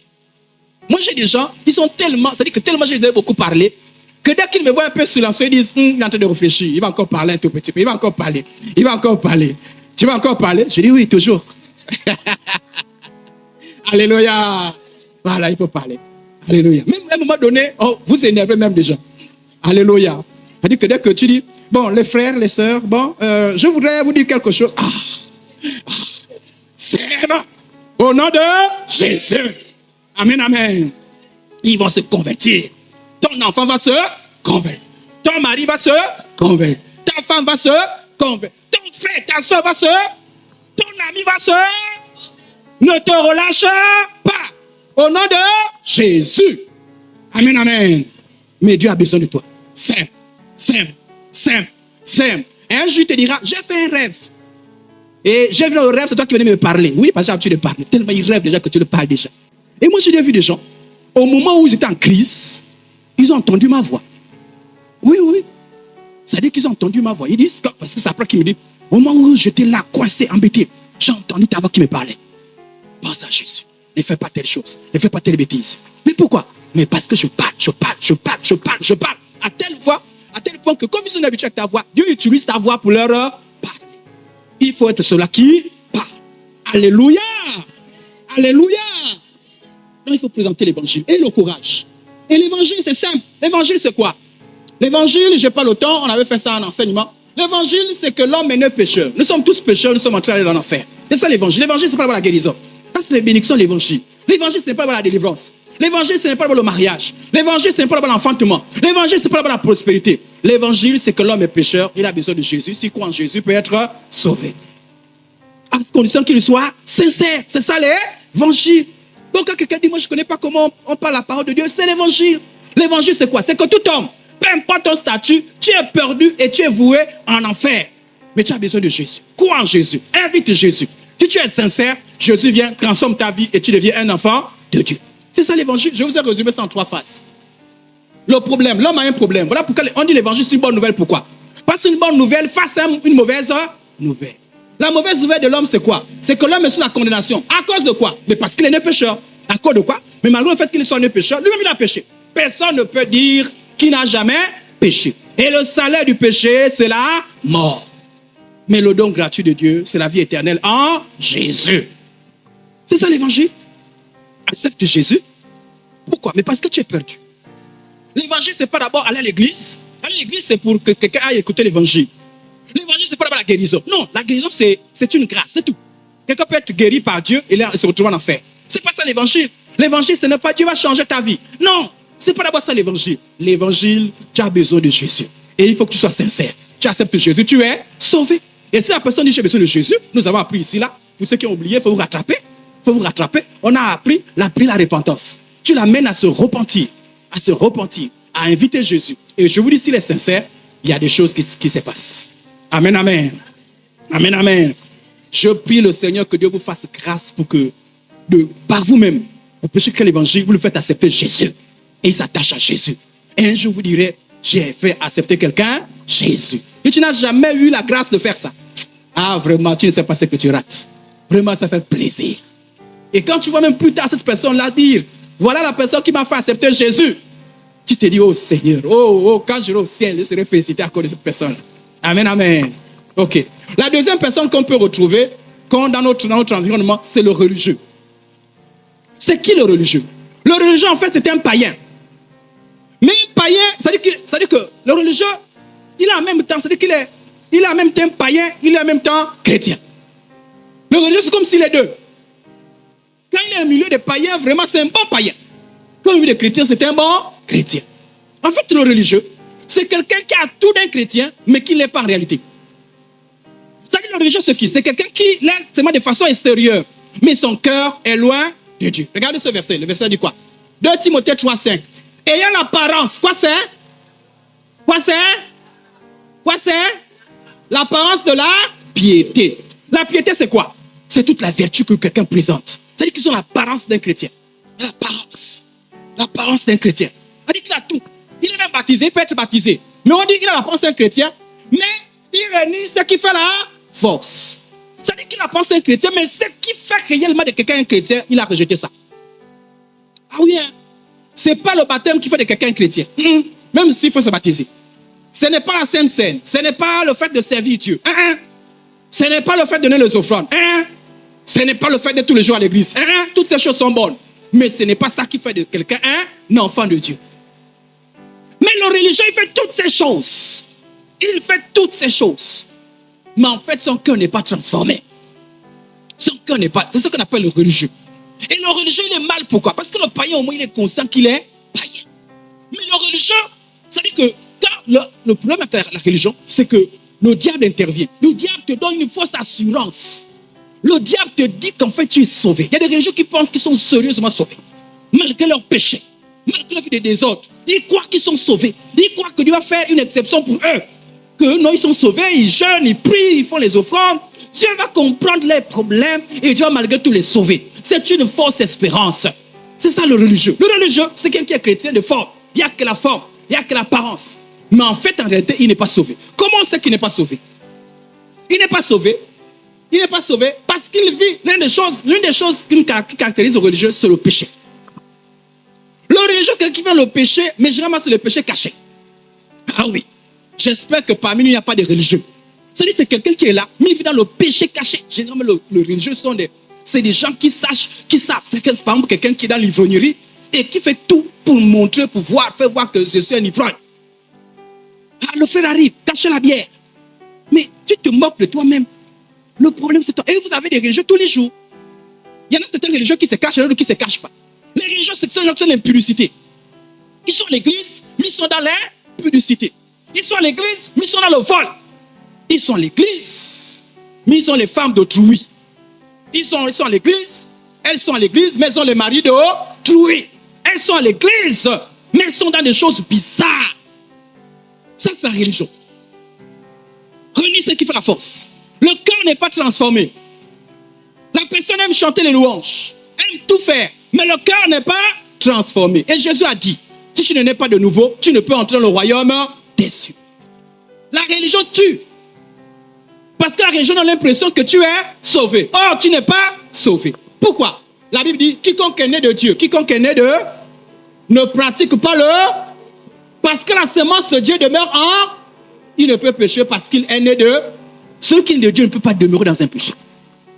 Moi, j'ai des gens, ils sont tellement, c'est-à-dire que tellement je les ai beaucoup parlé, que dès qu'ils me voient un peu silencieux, ils disent, il est en train de réfléchir, il va encore parler un tout petit peu, il va encore parler. Tu vas encore parler? Je dis oui, toujours. Alléluia. Voilà, il faut parler. Alléluia. Même à un moment donné, vous énervez même des gens. Alléluia. C'est-à-dire que dès que tu dis, bon, les frères, les sœurs, bon, je voudrais vous dire quelque chose. Serve au nom de Jésus. Amen, amen. Ils vont se convertir. Ton enfant va se convertir. Ton mari va se convertir. Ta femme va se convertir. Ton frère, ta soeur va se. Ton ami va se. Ne te relâche pas. Au nom de Jésus. Amen, amen. Mais Dieu a besoin de toi. Sème. Et un jour, il te dira, j'ai fait un rêve. Et j'ai vu le rêve, c'est toi qui venais me parler. Oui, parce que j'ai l'habitude de parler. Tellement il rêve déjà que tu le parles déjà. Et moi, j'ai vu des gens, au moment où ils étaient en crise, ils ont entendu ma voix. Oui. Ça veut dire qu'ils ont entendu ma voix. Ils disent, parce que c'est après qu'ils me disent, au moment où j'étais là, coincé, embêté, j'ai entendu ta voix qui me parlait. Pense à Jésus. Ne fais pas telle chose. Ne fais pas telle bêtise. Mais pourquoi? Mais parce que je parle. À tel point que comme ils sont habitués avec ta voix, Dieu utilise ta voix pour leur parler. Il faut être celui qui parle. Alléluia. Donc il faut présenter l'évangile et le courage. Et l'évangile, c'est simple. L'évangile, c'est quoi? L'évangile, je n'ai pas le temps, on avait fait ça en enseignement. L'évangile, c'est que l'homme est né pécheur. Nous sommes tous pécheurs, nous sommes en train d'aller dans l'enfer. C'est ça l'évangile. L'évangile, ce n'est pas la guérison. Ça, c'est les bénédictions de l'évangile. L'évangile, ce n'est pas la délivrance. L'évangile, ce n'est pas le mariage. L'évangile, ce n'est pas l'enfantement. L'évangile, ce n'est pas la prospérité. L'évangile, c'est que l'homme est pécheur, il a besoin de Jésus. S'il croit en Jésus, peut être sauvé. À condition qu'il soit sincère. C'est ça l'évangile. Donc quand quelqu'un dit, moi je ne connais pas comment on parle la parole de Dieu, c'est l'évangile. L'évangile, c'est quoi? C'est que tout homme, peu importe ton statut, tu es perdu et tu es voué en enfer. Mais tu as besoin de Jésus. Crois en Jésus. Invite Jésus. Si tu es sincère, Jésus vient, transforme ta vie et tu deviens un enfant de Dieu. C'est ça l'évangile. Je vous ai résumé ça en 3 phases. Le problème, l'homme a un problème. Voilà pourquoi on dit l'évangile, c'est une bonne nouvelle. Pourquoi? Parce qu'une bonne nouvelle face à une mauvaise nouvelle. La mauvaise nouvelle de l'homme, c'est quoi? C'est que l'homme est sous la condamnation. À cause de quoi? Mais parce qu'il est né pécheur. À cause de quoi? Mais malgré le fait qu'il soit né pécheur, lui-même il a péché. Personne ne peut dire qu'il n'a jamais péché. Et le salaire du péché, c'est la mort. Mais le don gratuit de Dieu, c'est la vie éternelle en Jésus. C'est ça l'évangile. Accepte Jésus. Pourquoi? Mais parce que tu es perdu. L'évangile, ce n'est pas d'abord aller à l'église. Aller à l'église, c'est pour que quelqu'un aille écouter l'évangile. L'évangile, ce n'est pas d'abord la guérison. Non, la guérison, c'est une grâce, c'est tout. Quelqu'un peut être guéri par Dieu et là, se retrouve en enfer. Ce n'est pas ça l'évangile. L'évangile, ce n'est pas Dieu va changer ta vie. Non, ce n'est pas d'abord ça l'évangile. L'évangile, tu as besoin de Jésus. Et il faut que tu sois sincère. Tu acceptes Jésus, tu es sauvé. Et si la personne dit j'ai besoin de Jésus, nous avons appris ici, là, pour ceux qui ont oublié, il faut vous rattraper. On a appris la repentance. Tu l'amènes à se repentir, à inviter Jésus. Et je vous dis, s'il est sincère, il y a des choses qui se passent. Amen, amen. Amen, amen. Je prie le Seigneur que Dieu vous fasse grâce pour que, par vous-même, vous prêchez l'évangile, vous le faites accepter Jésus. Et il s'attache à Jésus. Et un jour, vous direz, j'ai fait accepter quelqu'un, Jésus. Et tu n'as jamais eu la grâce de faire ça. Ah, vraiment, tu ne sais pas ce que tu rates. Vraiment, ça fait plaisir. Et quand tu vois même plus tard cette personne-là dire, voilà la personne qui m'a fait accepter Jésus, tu te dis, oh Seigneur, quand je serai au ciel, je serai félicité à cause de cette personne. Amen, amen. Ok. La deuxième personne qu'on peut retrouver dans notre environnement, c'est le religieux. C'est qui le religieux? Le religieux, en fait, c'est un païen. Mais païen, ça veut dire que le religieux, il est en même temps, c'est-à-dire qu'il est en même temps païen, il est en même temps chrétien. Le religieux, c'est comme s'il est deux. Quand il est au milieu des païens, vraiment, c'est un bon païen. Quand il est au milieu des chrétiens, c'est un bon chrétien. En fait, le religieux, c'est quelqu'un qui a tout d'un chrétien, mais qui ne l'est pas en réalité. Ça dit le religieux, c'est qui? C'est quelqu'un qui l'est seulement de façon extérieure, mais son cœur est loin de Dieu. Regardez ce verset. Le verset dit quoi? 2 Timothée 3, 5. Ayant l'apparence, quoi c'est? L'apparence de la piété. La piété, c'est quoi? C'est toute la vertu que quelqu'un présente. C'est-à-dire qu'ils ont l'apparence d'un chrétien. L'apparence d'un chrétien. On dit qu'il a tout. Il est même baptisé, il peut être baptisé. Mais on dit qu'il a l'apparence d'un chrétien, mais il renie ce qui fait la force. C'est-à-dire qu'il a l'apparence d'un chrétien, mais ce qui fait réellement de quelqu'un un chrétien, il a rejeté ça. Ah oui, hein? Ce n'est pas le baptême qui fait de quelqu'un un chrétien. Même s'il faut se baptiser. Ce n'est pas la Sainte Seine. Ce n'est pas le fait de servir Dieu. Ce n'est pas le fait de donner les offrandes. Ce n'est pas le fait d'être tous les jours à l'église. Toutes ces choses sont bonnes. Mais ce n'est pas ça qui fait de quelqu'un un enfant de Dieu. Mais le religieux, il fait toutes ces choses. Il fait toutes ces choses. Mais en fait, son cœur n'est pas transformé. Son cœur n'est pas... C'est ce qu'on appelle le religieux. Et le religieux, il est mal. Pourquoi? Parce que le païen, au moins, il est conscient qu'il est païen. Mais le religieux, c'est-à-dire que quand le problème avec la religion, c'est que le diable intervient. Le diable te donne une fausse assurance. Le diable te dit qu'en fait, tu es sauvé. Il y a des religieux qui pensent qu'ils sont sérieusement sauvés. Malgré leurs péchés, malgré leur vie de désordre. Ils croient qu'ils sont sauvés. Ils croient que Dieu va faire une exception pour eux. Que non, ils sont sauvés, ils jeûnent, ils prient, ils font les offrandes. Dieu va comprendre les problèmes et Dieu va malgré tout les sauver. C'est une fausse espérance. C'est ça le religieux. Le religieux, c'est quelqu'un qui est chrétien de forme. Il n'y a que la forme, il n'y a que l'apparence. Mais en fait, en réalité, il n'est pas sauvé. Comment on sait qu'il n'est pas sauvé? Il n'est pas sauvé. Il n'est pas sauvé parce qu'il vit. L'une des choses qui caractérise le religieux, c'est le péché. Le religieux, c'est quelqu'un qui vit le péché, mais généralement, c'est le péché caché. Ah oui. J'espère que parmi nous, il n'y a pas de religieux. C'est-à-dire c'est quelqu'un qui est là, mais il vit dans le péché caché. Généralement, le religieux, c'est des gens qui savent. C'est par exemple quelqu'un qui est dans l'ivrognerie et qui fait tout pour montrer, pour faire voir que je suis un ivrogne. Ah, le frère arrive, cache la bière. Mais tu te moques de toi-même. Le problème, c'est toi. Et vous avez des religieux tous les jours. Il y en a certains religieux qui se cachent et d'autres qui ne se cachent pas. Les religieux, c'est ceux qui ont l'impudicité. Ils sont à l'église, mais ils sont dans l'impudicité. Ils sont à l'église, mais ils sont dans le vol. Ils sont à l'église, mais ils sont les femmes d'autrui. Ils sont à l'église, elles sont à l'église, mais elles ont les maris d'autrui. Elles sont à l'église, mais elles sont dans des choses bizarres. Ça, c'est la religion. Réunir ce qui fait la force. Le cœur n'est pas transformé. La personne aime chanter les louanges, aime tout faire, mais le cœur n'est pas transformé. Et Jésus a dit, si tu ne nais pas de nouveau, tu ne peux entrer dans le royaume des cieux. La religion tue. Parce que la religion a l'impression que tu es sauvé. Or, tu n'es pas sauvé. Pourquoi? La Bible dit, quiconque est né de Dieu, quiconque est né de... ne pratique pas le... Parce que la semence de Dieu demeure en... Il ne peut pécher parce qu'il est né de... Celui qui est né de Dieu ne peut pas demeurer dans un péché.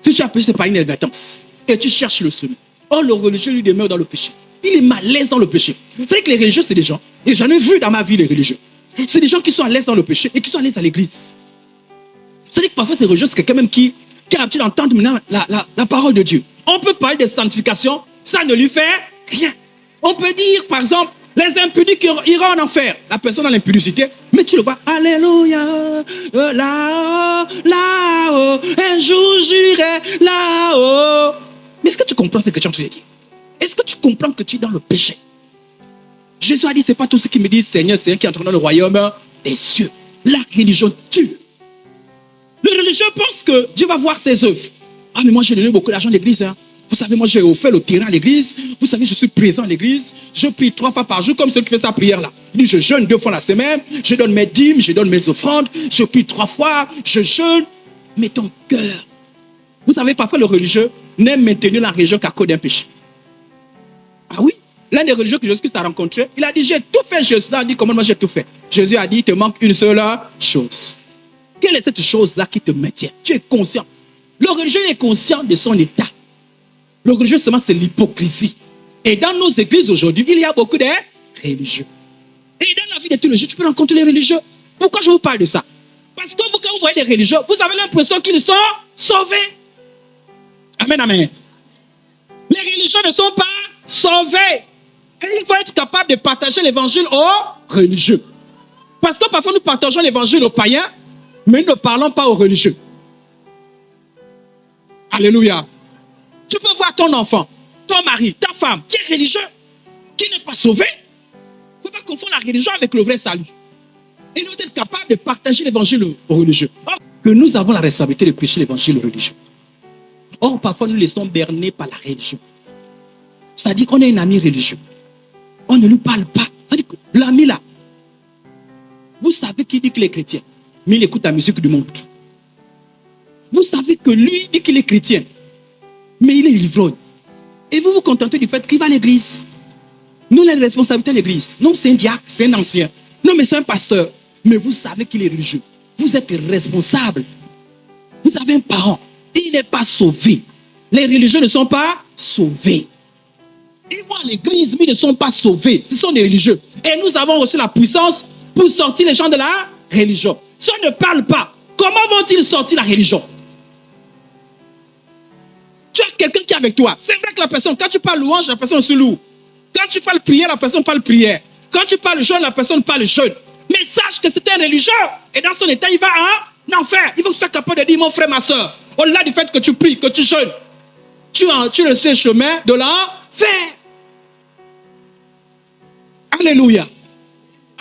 Si tu as péché, ce n'est pas une inadvertance. Et tu cherches le sommet. Or, le religieux, lui, demeure dans le péché. Il est mal à l'aise dans le péché. Vous savez que les religieux, c'est des gens, et j'en ai vu dans ma vie les religieux, c'est des gens qui sont à l'aise dans le péché et qui sont à l'aise à l'église. C'est-à-dire que parfois, ces religieux, c'est quelqu'un même qui a l'habitude d'entendre maintenant la parole de Dieu. On peut parler de sanctification, ça ne lui fait rien. On peut dire, par exemple, les impudiques iront en enfer. La personne dans l'impudicité, mais tu le vois, alléluia, là-haut, là-haut, un jour j'irai là-haut. Mais est-ce que tu comprends ce que tu es en train de dire? Est-ce que tu comprends que tu es dans le péché? Jésus a dit, ce n'est pas tous ceux qui me disent Seigneur, Seigneur, qui entrent dans le royaume des cieux. La religion tue. Le religieux pense que Dieu va voir ses œuvres. Ah, mais moi, j'ai donné beaucoup d'argent à l'église. Hein. Vous savez, moi, j'ai offert le terrain à l'église. Vous savez, je suis présent à l'église. Je prie 3 fois par jour, comme celui qui fait sa prière-là. Il dit, je jeûne 2 fois la semaine. Je donne mes dîmes, je donne mes offrandes. Je prie 3 fois, je jeûne. Mais ton cœur. Vous savez, parfois, le religieux n'aime maintenir la religion qu'à cause d'un péché. Ah oui? L'un des religieux que Jésus a rencontré, il a dit, j'ai tout fait. Jésus a dit, comment moi j'ai tout fait? Jésus a dit, il te manque une seule chose. Quelle est cette chose-là qui te maintient? Tu es conscient. Le religieux est conscient de son état. Le religieux seulement, c'est l'hypocrisie. Et dans nos églises aujourd'hui, il y a beaucoup de religieux. Et dans la vie de tous les jours, tu peux rencontrer les religieux. Pourquoi je vous parle de ça? Parce que vous, quand vous voyez des religieux, vous avez l'impression qu'ils sont sauvés. Amen, amen. Les religieux ne sont pas sauvés. Et il faut être capable de partager l'évangile aux religieux. Parce que parfois nous partageons l'évangile aux païens, mais nous ne parlons pas aux religieux. Alléluia. Tu peux voir ton enfant, ton mari, ta femme, qui est religieux, qui n'est pas sauvé. Il ne faut pas confondre la religion avec le vrai salut. Et nous être capable de partager l'évangile aux religieux. Or, que nous avons la responsabilité de prêcher l'évangile aux religieux. Or, parfois, nous laissons berner par la religion. C'est-à-dire qu'on a un ami religieux. On ne lui parle pas. C'est-à-dire que l'ami là, vous savez qu'il dit qu'il est chrétien, mais il écoute la musique du monde. Vous savez que lui dit qu'il est chrétien, mais il est ivrogne. Et vous vous contentez du fait qu'il va à l'église. Nous, on a une responsabilité à l'église. Non, c'est un diacre, c'est un ancien. Non, mais c'est un pasteur. Mais vous savez qu'il est religieux. Vous êtes responsable. Vous avez un parent. Il n'est pas sauvé. Les religieux ne sont pas sauvés. Ils vont l'église, mais ils ne sont pas sauvés. Ce sont des religieux. Et nous avons reçu la puissance pour sortir les gens de la religion. Si on ne parle pas, comment vont-ils sortir la religion? Tu as quelqu'un qui est avec toi. C'est vrai que la personne, quand tu parles louange, la personne se loue. Quand tu parles prière, la personne parle prière. Quand tu parles jeûne, la personne parle jeûne. Mais sache que c'est un religieux. Et dans son état, il va en enfer. Il faut que tu sois capable de dire, mon frère, ma soeur, au-delà du fait que tu pries, que tu jeûnes, tu le sais chemin de l'enfer. Alléluia.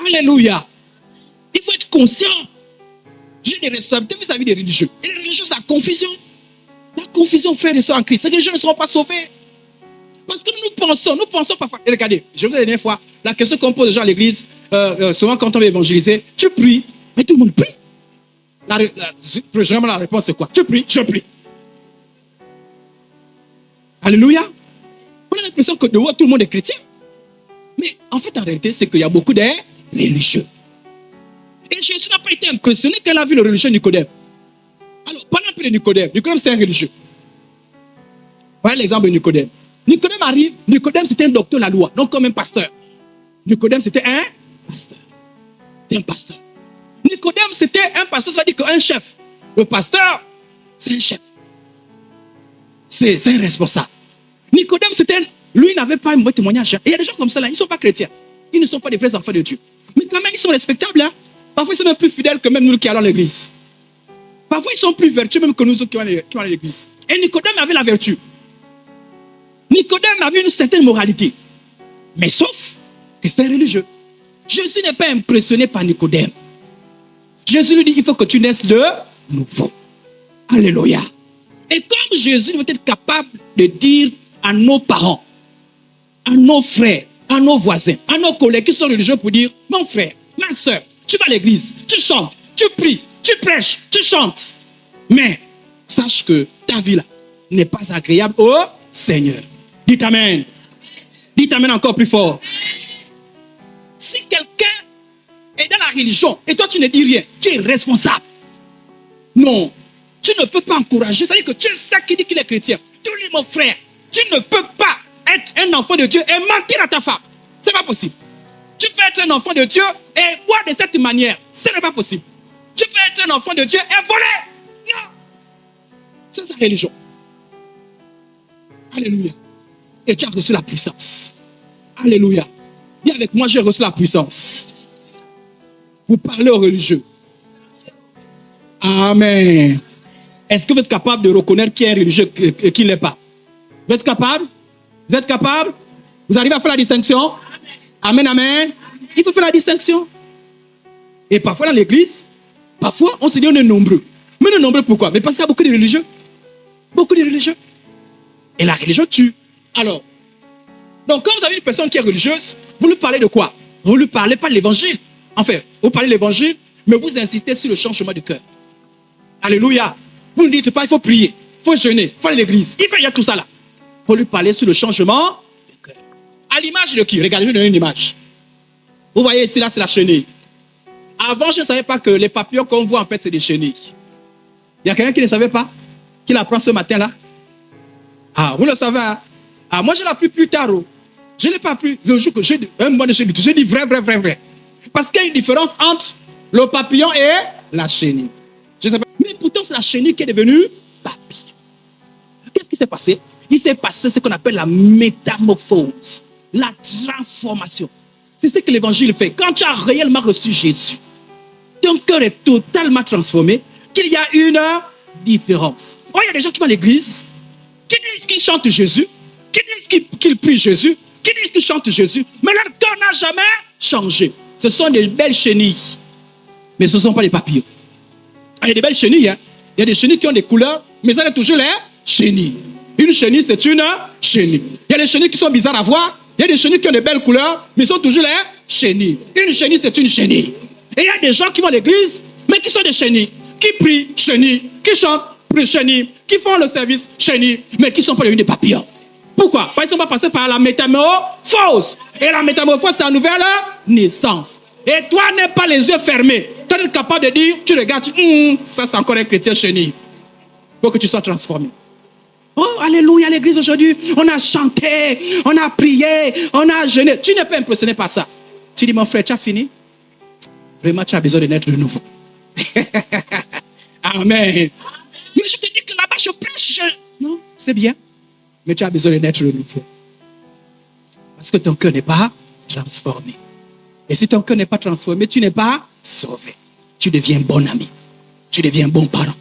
Alléluia. Il faut être conscient. J'ai des responsabilités vis-à-vis des religieux. Et les religieux, c'est la confusion. La confusion, frères et sœurs en Christ. Ces religieux ne seront pas sauvés. Parce que nous pensons parfois. Et regardez, je vous ai dit la dernière fois, la question qu'on pose aux gens à l'église, souvent quand on veut évangéliser, tu pries, mais tout le monde prie. Généralement, la réponse c'est quoi? Tu pries, je prie. Alléluia. On a l'impression que dehors, tout le monde est chrétien. Mais en fait, en réalité, c'est qu'il y a beaucoup de religieux. Et Jésus n'a pas été impressionné quand il a vu le religieux Nicodème. Alors, parlons un peu de Nicodème. Nicodème, c'était un religieux. Voilà l'exemple de Nicodème. Nicodème arrive. Nicodème, c'était un docteur de la loi, donc comme un pasteur. Nicodème, c'était un pasteur. C'était un pasteur. Nicodème, c'était un pasteur, ça veut dire qu'un chef. Le pasteur, c'est un chef. C'est un responsable. Nicodème, lui, il n'avait pas un mauvais témoignage. Et il y a des gens comme ça, là, ils ne sont pas chrétiens. Ils ne sont pas des vrais enfants de Dieu. Mais quand même, ils sont respectables. Hein? Parfois, ils sont même plus fidèles que même nous qui allons à l'église. Parfois, ils sont plus vertueux même que nous qui allons à l'église. Et Nicodème avait la vertu. Nicodème avait une certaine moralité. Mais sauf que c'était un religieux. Jésus n'est pas impressionné par Nicodème. Jésus lui dit, il faut que tu naisses de nouveau. Alléluia. Et comme Jésus veut être capable de dire à nos parents, à nos frères, à nos voisins, à nos collègues qui sont religieux pour dire, mon frère, ma soeur, tu vas à l'église, tu chantes, tu pries, tu prêches, tu chantes. Mais sache que ta vie là n'est pas agréable au Seigneur. Dites Amen. Dites Amen encore plus fort. Si quelqu'un est dans la religion et toi tu ne dis rien, tu es responsable. Non, tu ne peux pas encourager. C'est-à-dire que tu es ça qui dit qu'il est chrétien. Tu dis mon frère, tu ne peux pas être un enfant de Dieu et mentir à ta femme. Ce n'est pas possible. Tu peux être un enfant de Dieu et boire de cette manière. Ce n'est pas possible. Tu peux être un enfant de Dieu et voler. Non. C'est sa religion. Alléluia. Et tu as reçu la puissance. Alléluia. Dis avec moi, j'ai reçu la puissance. Vous parlez aux religieux. Amen. Est-ce que vous êtes capable de reconnaître qui est religieux et qui ne l'est pas? Vous êtes capable? Vous êtes capable? Vous arrivez à faire la distinction? Amen, amen. Il faut faire la distinction. Et parfois dans l'église, parfois on se dit on est nombreux. Mais on est nombreux pourquoi? Mais parce qu'il y a beaucoup de religieux. Beaucoup de religieux. Et la religion tue. Alors, donc quand vous avez une personne qui est religieuse, vous lui parlez de quoi? Vous lui parlez pas de l'évangile. Enfin, vous parlez de l'évangile, mais vous insistez sur le changement de cœur. Alléluia. Vous ne dites pas, il faut prier, il faut jeûner, il faut aller à l'église. Il y a tout ça là. Il faut lui parler sur le changement de cœur. À l'image de qui? Regardez, je vais donner une image. Vous voyez ici, là, c'est la chenille. Avant, je ne savais pas que les papillons qu'on voit, en fait, c'est des chenilles. Il y a quelqu'un qui ne savait pas? Qui l'apprend ce matin-là? Ah, vous le savez, hein? Ah, moi, je l'ai appris plus tard. Je ne l'ai pas appris le jour que j'ai dit, j'ai dit vrai. Parce qu'il y a une différence entre le papillon et la chenille. Je sais pas. Mais pourtant, c'est la chenille qui est devenue papillon. Qu'est-ce qui s'est passé? Il s'est passé ce qu'on appelle la métamorphose, la transformation. C'est ce que l'évangile fait. Quand tu as réellement reçu Jésus, ton cœur est totalement transformé, qu'il y a une différence. Oh, il y a des gens qui vont à l'église, qui disent qu'ils chantent Jésus, qui disent qu'ils prient Jésus, qui disent qu'ils chantent Jésus, mais leur cœur n'a jamais changé. Ce sont des belles chenilles, mais ce ne sont pas des papillons. Il y a des belles chenilles, hein? Il y a des chenilles qui ont des couleurs, mais ça est toujours les chenilles. Une chenille, c'est une chenille. Il y a des chenilles qui sont bizarres à voir, il y a des chenilles qui ont des belles couleurs, mais sont toujours les chenilles. Une chenille, c'est une chenille. Et il y a des gens qui vont à l'église, mais qui sont des chenilles, qui prient, chenilles, qui chantent, chenilles, qui font le service, chenilles, mais qui ne sont pas devenus des papillons. Pourquoi? Parce qu'ils ne sont pas passés par la métamorphose. Et la métamorphose, c'est la nouvelle naissance. Et toi, n'aie pas les yeux fermés. Tu es capable de dire, tu regardes, ça c'est encore un chrétien chenille. Il faut que tu sois transformé. Oh, alléluia, à l'église aujourd'hui, on a chanté, on a prié, on a jeûné. Tu n'es pas impressionné par ça. Tu dis, mon frère, tu as fini? Vraiment, tu as besoin de naître de nouveau. Amen. Mais je te dis que là-bas, je prêche. Non, c'est bien. Mais tu as besoin de naître de nouveau. Parce que ton cœur n'est pas transformé. Et si ton cœur n'est pas transformé, tu n'es pas sauvé. Tu deviens bon ami. Tu deviens bon parent.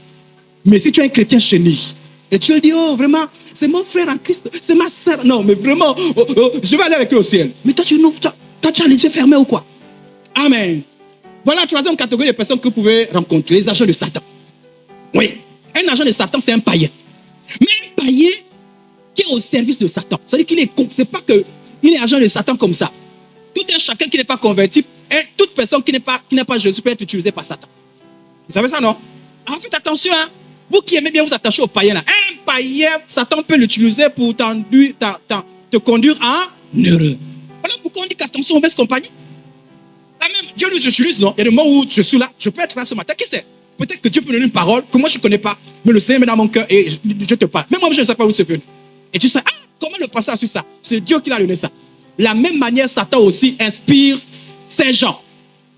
Mais si tu es un chrétien chenille, et tu lui dis, oh, vraiment, c'est mon frère en Christ, c'est ma sœur. Non, mais vraiment, je vais aller avec lui au ciel. Mais toi, tu as les yeux fermés ou quoi? Amen. Voilà la troisième catégorie de personnes que vous pouvez rencontrer, les agents de Satan. Oui, un agent de Satan, c'est un païen. Mais un païen qui est au service de Satan. C'est-à-dire qu'il est, c'est pas qu'il est agent de Satan comme ça. Tout un chacun qui n'est pas converti, et toute personne qui n'est pas Jésus peut être utilisée par Satan. Vous savez ça, non? Alors faites attention, hein. Vous qui aimez bien vous attacher aux païens, là. Un païen, Satan peut l'utiliser pour te conduire en erreur. Voilà pourquoi on dit qu'attention, mauvaise compagnie. Là même, Dieu nous utilise, non? Il y a des moments où je suis là, je peux être là ce matin. Qui sait? Peut-être que Dieu peut donner une parole que moi je ne connais pas, mais le Seigneur met dans mon cœur et je te parle. Même moi, je ne sais pas où c'est venu. Et tu sais, ah, comment le pasteur a su ça? C'est Dieu qui l'a donné ça. La même manière, Satan aussi inspire ces gens.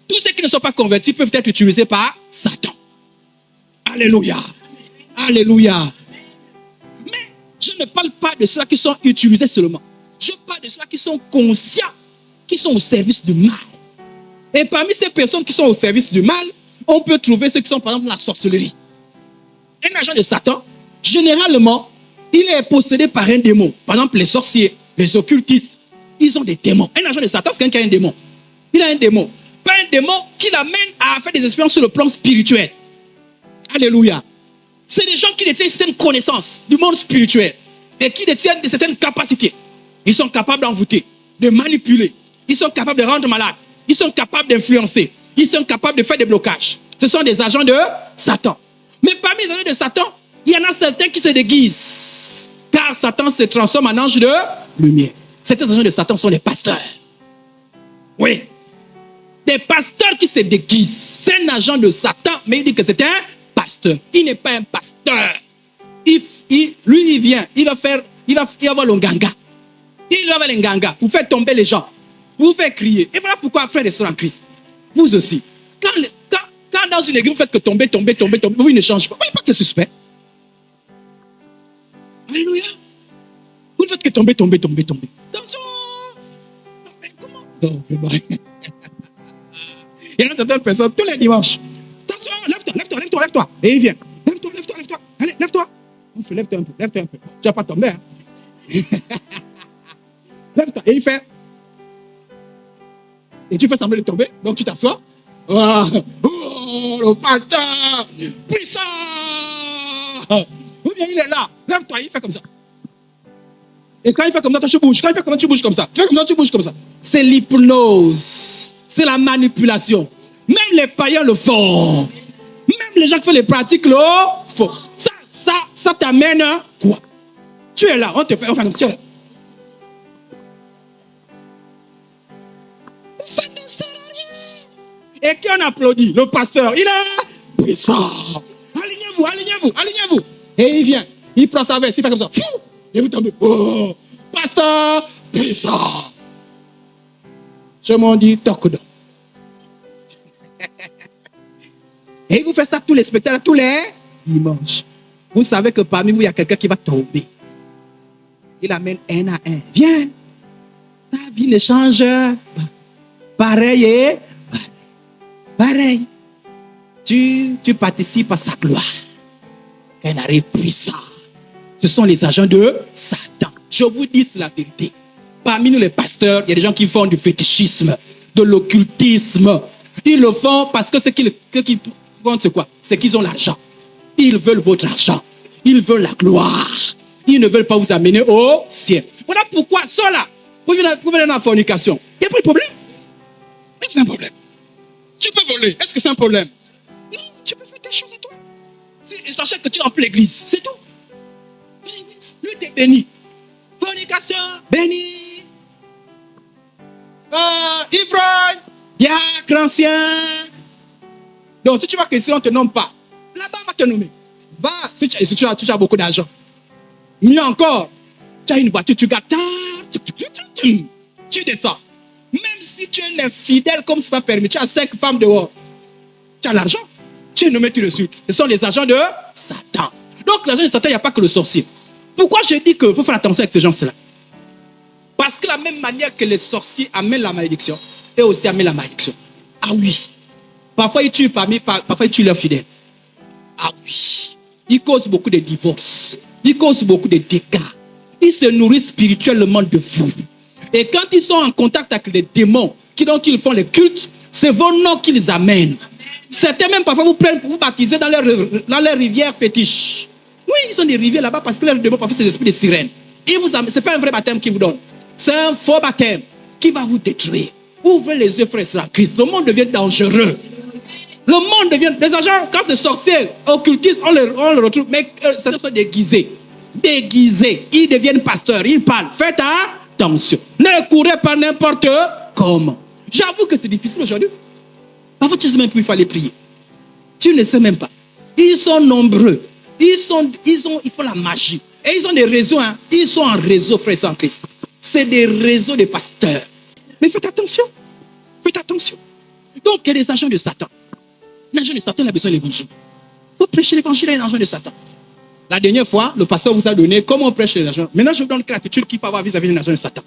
Tous ceux qui ne sont pas convertis peuvent être utilisés par Satan. Alléluia. Alléluia. Mais je ne parle pas de ceux-là qui sont utilisés seulement. Je parle de ceux-là qui sont conscients, qui sont au service du mal. Et parmi ces personnes qui sont au service du mal, on peut trouver ceux qui sont par exemple la sorcellerie. Un agent de Satan, généralement, il est possédé par un démon. Par exemple, les sorciers, les occultistes, ils ont des démons. Un agent de Satan, c'est quelqu'un qui a un démon. Il a un démon. Pas un démon qui l'amène à faire des expériences sur le plan spirituel. Alléluia. C'est des gens qui détiennent certaines connaissances du monde spirituel et qui détiennent certaines capacités. Ils sont capables d'envoûter, de manipuler. Ils sont capables de rendre malade. Ils sont capables d'influencer. Ils sont capables de faire des blocages. Ce sont des agents de Satan. Mais parmi les agents de Satan, il y en a certains qui se déguisent. Car Satan se transforme en ange de lumière. Certains agents de Satan sont les pasteurs. Oui. Des pasteurs qui se déguisent. C'est un agent de Satan, mais il dit que c'est un pasteur. Il n'est pas un pasteur. Lui, il vient. Il va avoir le ganga. Il va avoir le ganga. Vous faites tomber les gens. Vous faites crier. Et voilà pourquoi, frères et sœurs en Christ, vous aussi, quand dans une église, vous faites que tomber, vous ne changez pas. Vous voyez pas que c'est suspect. Alléluia. Vous ne faites que tomber. Attention. Mais comment? Non, vraiment. Il y en a certaines personnes, tous les dimanches. Attention, lève-toi. Et il vient. Lève-toi. Allez, lève-toi. On fait, lève-toi un peu. Tu ne vas pas tomber. Hein? Lève-toi. Et il fait. Et tu fais semblant de tomber. Donc tu t'assois. Oh, le pasteur puissant. Ou bien il est là. Lève-toi. Il fait comme ça. Et quand il fait comme ça, tu bouges. Quand il fait comme ça, tu bouges comme ça. Tu fais comme ça, tu bouges comme ça. C'est l'hypnose. C'est la manipulation. Même les païens le font. Même les gens qui font les pratiques le font. Ça t'amène à quoi? Tu es là, on fait comme ça. Ça ne sert à rien. Et qui on applaudit? Le pasteur. Il est puissant. Alignez-vous. Et il vient. Il prend sa veste. Il fait comme ça. Et vous tombez. Oh, pasteur puissant. Je m'en dis toc-doc. Et il vous fait ça tous les spectacles, tous les dimanches. Vous savez que parmi vous, il y a quelqu'un qui va tomber. Il amène un à un. Viens. Ta vie ne change pas. Pareil. Tu participes à sa gloire. Un arrêt puissant. Ce sont les agents de Satan. Je vous dis la vérité. Parmi nous, les pasteurs, il y a des gens qui font du fétichisme, de l'occultisme. Ils le font parce que ce qu'ils font, c'est quoi? C'est qu'ils ont l'argent. Ils veulent votre argent. Ils veulent la gloire. Ils ne veulent pas vous amener au ciel. Voilà pourquoi, cela, vous venez dans la fornication. Il n'y a pas de problème. Mais c'est un problème. Tu peux voler. Est-ce que c'est un problème? Non, tu peux faire tes choses à toi. Sachez que tu remplis l'église. C'est tout. Lui, t'es béni. Fornication, béni. Ivrogne, diacre ancien. Donc, si tu vas que si on ne te nomme pas, là-bas, on va te nommer. Va, si tu as beaucoup d'argent. Mieux encore, tu as une voiture, tu gardes, tu descends. Même si tu es un infidèle, comme ce n'est pas permis, tu as 5 femmes dehors, tu as l'argent, tu es nommé tout de suite. Ce sont les agents de Satan. Donc, l'agent de Satan, il n'y a pas que le sorcier. Pourquoi je dis qu'il faut faire attention avec ces gens-là? Parce que la même manière que les sorciers amènent la malédiction, et aussi amènent la malédiction. Ah oui. Parfois, ils tuent parfois ils tuent leurs fidèles. Ah oui. Ils causent beaucoup de divorces. Ils causent beaucoup de dégâts. Ils se nourrissent spirituellement de vous. Et quand ils sont en contact avec les démons, dont ils font les cultes, c'est vos noms qu'ils amènent. Certains même parfois vous prennent pour vous baptiser dans leurs rivières fétiches. Oui, ils ont des rivières là-bas parce que leurs démons, parfois c'est des esprits de sirènes. Ce n'est pas un vrai baptême qu'ils vous donnent. C'est un faux baptême qui va vous détruire. Ouvrez les yeux, frères et sœurs en Christ. Le monde devient dangereux. Le monde devient... Les agents, quand c'est sorciers, occultistes, on le retrouve. Mais certains sont déguisés. Déguisés. Ils deviennent pasteurs. Ils parlent. Faites attention. Ne courez pas n'importe comment. J'avoue que c'est difficile aujourd'hui. Parfois, tu ne sais même plus, il faut aller prier. Tu ne sais même pas. Ils sont nombreux. Ils font la magie. Et ils ont des réseaux. Hein. Ils sont en réseau, frères et sœurs en Christ. C'est des réseaux de pasteurs. Mais faites attention. Faites attention. Donc, il y a des agents de Satan. L'agent de Satan a besoin de l'évangile. Il faut prêcher l'évangile à l'agent de Satan. La dernière fois, le pasteur vous a donné comment on prêche l'agent. Maintenant, je vous donne l'attitude qu'il faut avoir vis-à-vis de l'agent de Satan.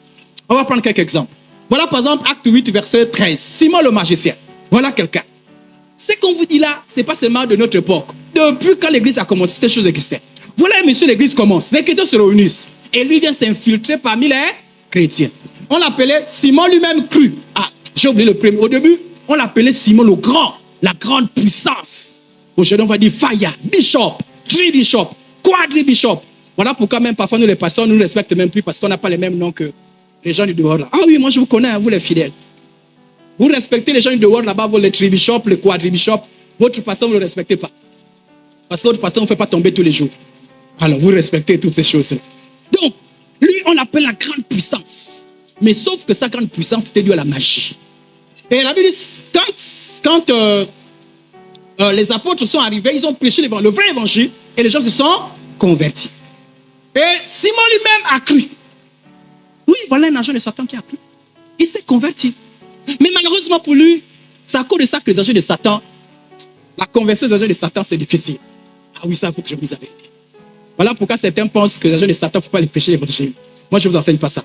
On va prendre quelques exemples. Voilà par exemple Acte 8, verset 13. Simon le magicien. Voilà quelqu'un. Ce qu'on vous dit là, ce n'est pas seulement de notre époque. Depuis quand l'église a commencé, ces choses existaient. Voilà un monsieur, l'église commence. Les chrétiens se réunissent. Et lui vient s'infiltrer parmi les chrétiens. On l'appelait Simon lui-même cru. Ah, j'ai oublié le premier. Au début, on l'appelait Simon le grand. La grande puissance. Aujourd'hui, on va dire fire, bishop, tri-bishop, quadri-bishop. Voilà pourquoi même parfois nous les pasteurs ne nous respectent même plus parce qu'on n'a pas les mêmes noms que les gens du dehors là. Ah oui, moi je vous connais, hein, vous les fidèles. Vous respectez les gens du dehors là-bas, vous les tri-bishop, les quadri-bishop. Votre pasteur, vous ne le respectez pas. Parce que votre pasteur ne fait pas tomber tous les jours. Alors vous respectez toutes ces choses-là. Donc, lui, on l'appelle la grande puissance. Mais sauf que sa grande puissance, c'était dû à la magie. Et la Bible dit, quand les apôtres sont arrivés, ils ont prêché le vrai évangile et les gens se sont convertis. Et Simon lui-même a cru. Oui, voilà un agent de Satan qui a cru. Il s'est converti. Mais malheureusement pour lui, c'est à cause de ça que les agents de Satan, la conversion des agents de Satan, c'est difficile. Ah oui, ça, il faut que je vous dise. Voilà pourquoi certains pensent que les agents de Satan, il ne faut pas les prêcher l'évangile. Moi, je ne vous enseigne pas ça.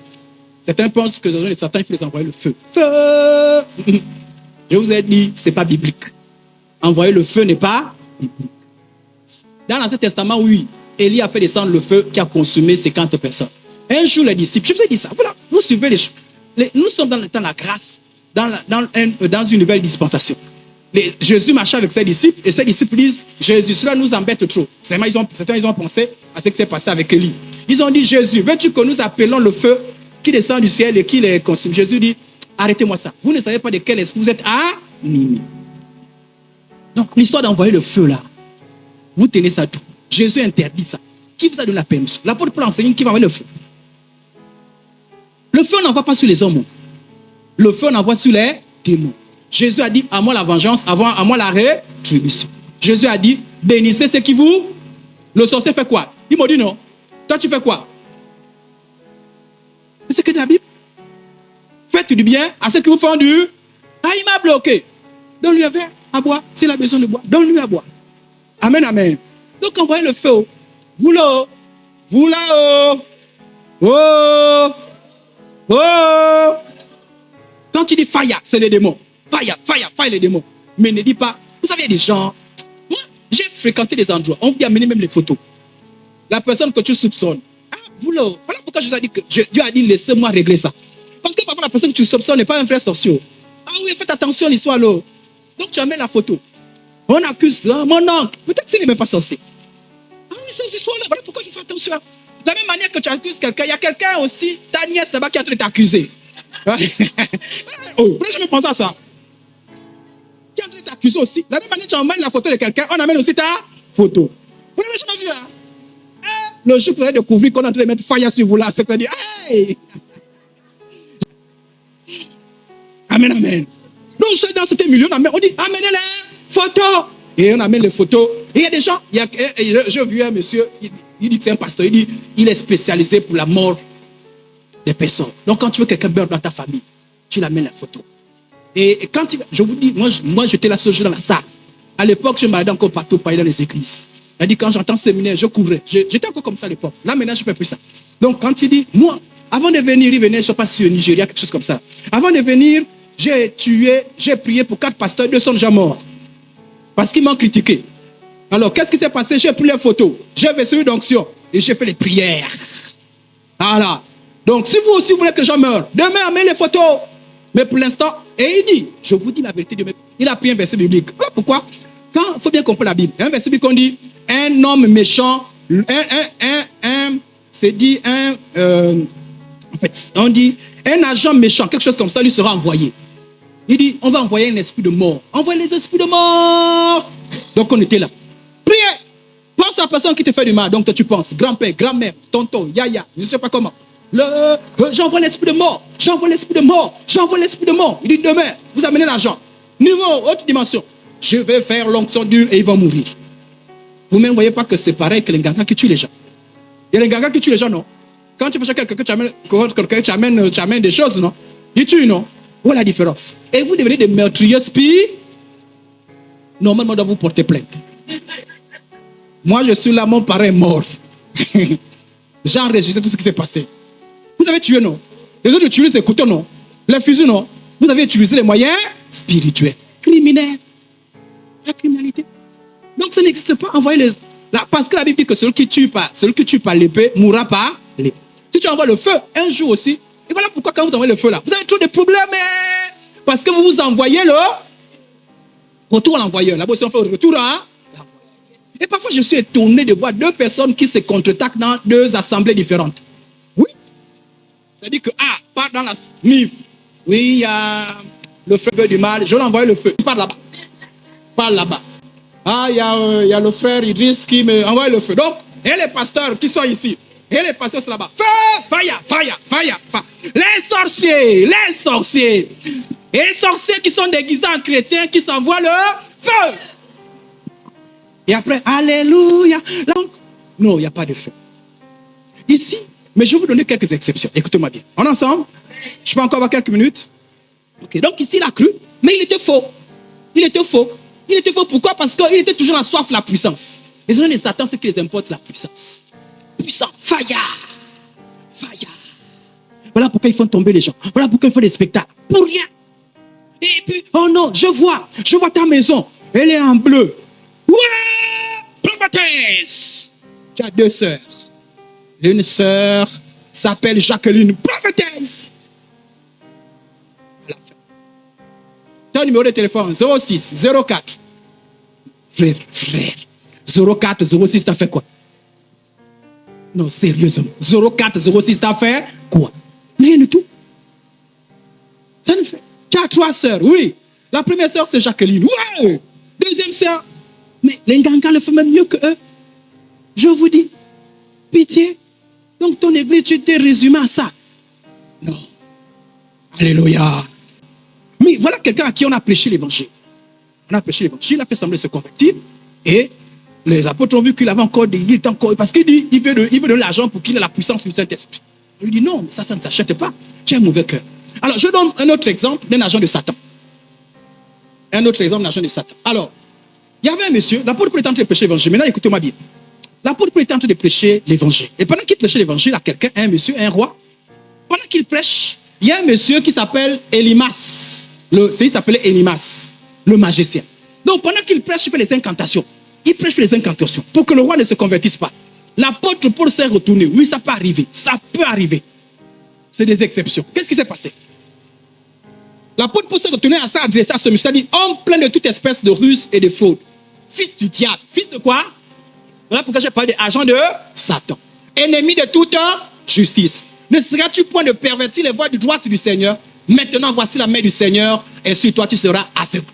Certains pensent que les agents de Satan, il faut les envoyer le feu. Feu! Je vous ai dit, ce n'est pas biblique. Envoyer le feu n'est pas biblique. Dans l'Ancien Testament, oui, Élie a fait descendre le feu qui a consumé 50 personnes. Un jour, les disciples, je vous ai dit ça, voilà, vous suivez les choses. Nous sommes dans le temps de la grâce, dans une nouvelle dispensation. Jésus marchait avec ses disciples et ses disciples disent, Jésus, cela nous embête trop. Certains, ils ont pensé à ce qui s'est passé avec Élie. Ils ont dit, Jésus, veux-tu que nous appelons le feu qui descend du ciel et qui les consume? Jésus dit, arrêtez-moi ça. Vous ne savez pas de quel esprit vous êtes animés. Donc, l'histoire d'envoyer le feu là, vous tenez ça tout. Jésus interdit ça. Qui vous a donné la permission? L'apôtre Paul enseigne qui va envoyer le feu. Le feu n'envoie pas sur les hommes. Le feu n'envoie sur les démons. Jésus a dit, à moi la vengeance, à moi la rétribution. Jésus a dit, bénissez ceux qui vous... Le sorcier fait quoi? Il m'a dit non. Toi, tu fais quoi? C'est que de la Bible. Faites du bien à ceux qui vous font du... Ah, il m'a bloqué. Donne-lui un verre à boire. S'il a besoin de boire, donne-lui à boire. Amen, amen. Donc, envoyez le feu. Vous là-haut. Vous là-haut. Oh. Oh. Quand tu dis fire, c'est les démons. Fire, fire, fire les démons. Mais ne dis pas, vous savez, des gens... Moi, j'ai fréquenté des endroits. On vous dit amener même les photos. La personne que tu soupçonnes. Ah, vous là. Voilà pourquoi je vous ai dit que Dieu a dit, laissez-moi régler ça. Parce que parfois, la personne que tu soupçonnes n'est pas un vrai sorcier. Ah oui, faites attention à l'histoire là. Donc, tu amènes la photo. On accuse mon oncle. Peut-être qu'il n'est même pas sorcier. Ah oui, ces histoires-là, voilà pourquoi il faut attention. De la même manière que tu accuses quelqu'un, il y a quelqu'un aussi, ta nièce là-bas qui est en train de t'accuser. Oh, pourquoi je me pense à ça? Qui est en train de t'accuser aussi. De la même manière que tu emmènes la photo de quelqu'un, on amène aussi ta photo. Vous n'avez jamais vu, hein? Le jour que vous allez découvrir qu'on est en train de mettre fire sur vous là, c'est qu'on dit, hey! Amen, amen. Donc, dans cet milieu, on dit, amenez les photos. Et on amène les photos. Et il y a des gens, j'ai vu un monsieur, Il dit que c'est un pasteur. Il dit il est spécialisé pour la mort des personnes. Donc, quand tu veux que quelqu'un meure dans ta famille, tu l'amènes la photo. Et quand je vous dis, moi j'étais là ce jour dans la salle. À l'époque, je m'allais encore partout, parler dans les églises. Il dit, quand j'entends séminaire, je courais. J'étais encore comme ça à l'époque. Là, maintenant, je ne fais plus ça. Donc, quand il dit, moi, avant de venir, il venait, je ne sais pas si au Nigeria, quelque chose comme ça. Avant de venir, j'ai prié pour 4 pasteurs, 2 sont déjà morts. Parce qu'ils m'ont critiqué. Alors, qu'est-ce qui s'est passé? J'ai pris les photos. J'ai versé une onction. Et j'ai fait les prières. Voilà. Donc, si vous aussi voulez que les gens meurent, demain, amenez les photos. Mais pour l'instant, et il dit, je vous dis la vérité, il a pris un verset biblique. Voilà pourquoi, il faut bien comprendre la Bible. Il y a un verset biblique qu'on dit, un homme méchant, c'est dit, en fait, on dit, un agent méchant, quelque chose comme ça, lui sera envoyé. Il dit, on va envoyer un esprit de mort. Envoyez les esprits de mort. Donc, on était là. Priez. Pense à la personne qui te fait du mal. Donc, toi, tu penses, grand-père, grand-mère, tonton, yaya, je ne sais pas comment. J'envoie l'esprit de mort. J'envoie l'esprit de mort. J'envoie l'esprit de mort. Il dit, demain, vous amenez l'argent. Niveau, autre dimension. Je vais faire l'onction dure et ils vont mourir. Vous-même, ne voyez pas que c'est pareil que les gangas qui tuent les gens. Il y a les gangas qui tuent les gens, non? Quand tu fais quelqu'un, tu amènes des choses, non? Ils tuent, non? Où est la différence? Et vous devenez des meurtriers spirituels. Normalement, on doit vous porter plainte. Moi, je suis là, mon parrain est mort. J'ai enregistré tout ce qui s'est passé. Vous avez tué, non? Les autres utilisent les couteaux, non? Les fusils, non? Vous avez utilisé les moyens spirituels. Criminels. La criminalité. Donc, ça n'existe pas. Envoyez parce que la Bible dit que celui qui tue par l'épée mourra par l'épée. Si tu envoies le feu, un jour aussi, et voilà pourquoi quand vous envoyez le feu là, vous avez toujours des problèmes. Parce que vous vous envoyez le retour à l'envoyeur. La position fait le retour à l'envoyeur. Et parfois, je suis étonné de voir 2 personnes qui se contre-attaquent dans 2 assemblées différentes. Oui. C'est-à-dire que, pas dans la MIF. Oui, il y a le feu du mal. Je vais envoyer le feu. Pas là-bas. Pas là-bas. Il y a le frère Idriss qui me envoie le feu. Donc, et les pasteurs qui sont ici. Et les pasteurs sont là-bas. Feu, fire. Les sorciers. Et les sorciers qui sont déguisés en chrétiens qui s'envoient le feu. Et après, alléluia. Donc, non, il n'y a pas de feu. Ici, mais je vais vous donner quelques exceptions. Écoutez-moi bien. On est ensemble? Je peux encore avoir quelques minutes? Ok, donc ici, il a cru, mais il était faux. Il était faux. Pourquoi? Parce qu'il était toujours en soif de la puissance. Les gens de Satan, c'est qui les importe la puissance. Puissant, fire. Voilà pourquoi ils font tomber les gens. Voilà pourquoi ils font des spectacles. Pour rien. Et puis, oh non, je vois ta maison. Elle est en bleu. Ouais, prophétesse. Tu as 2 sœurs. L'une sœur s'appelle Jacqueline, prophétesse. Tu as un numéro de téléphone, 06 04. Frère. 04 06, t'as fait quoi? Non, sérieusement. 04 06, t'as fait quoi? Rien du tout. Ça ne fait. Tu as 3 sœurs, oui. La première sœur, c'est Jacqueline. Ouais. Deuxième sœur. Mais les Nganga le font même mieux que eux. Je vous dis. Pitié. Donc ton église, tu t'es résumé à ça. Non. Alléluia. Mais voilà quelqu'un à qui on a prêché l'évangile. Il a fait sembler se convertir. Et les apôtres ont vu qu'il avait encore parce qu'il dit, il veut de l'argent pour qu'il ait la puissance du Saint-Esprit. On lui dit non, mais ça ne s'achète pas. Tu as un mauvais cœur. Alors, je donne un autre exemple d'un agent de Satan. Alors, il y avait un monsieur, l'apôtre Paul était en train de prêcher l'évangile. Maintenant, écoutez-moi bien. L'apôtre Paul était en train de prêcher l'évangile. Et pendant qu'il prêchait l'évangile à quelqu'un, un monsieur, un roi, pendant qu'il prêche, il y a un monsieur qui s'appelle Élimas. Il s'appelait Élimas, le magicien. Donc, pendant qu'il prêche, il fait les incantations. Il prêche les incantations pour que le roi ne se convertisse pas. L'apôtre Paul s'est retourné. Oui, ça peut arriver. C'est des exceptions. Qu'est-ce qui s'est passé? L'apôtre Paul s'est retourné à s'adresser à ce monsieur. Il a dit, homme plein de toute espèce de ruse et de fraude. Fils du diable. Fils de quoi? Voilà pourquoi j'ai parlé d'agent de Satan. Ennemi de toute justice. Ne seras-tu point de pervertir les voies du droit du Seigneur? Maintenant, voici la main du Seigneur. Et sur toi, tu seras aveugle.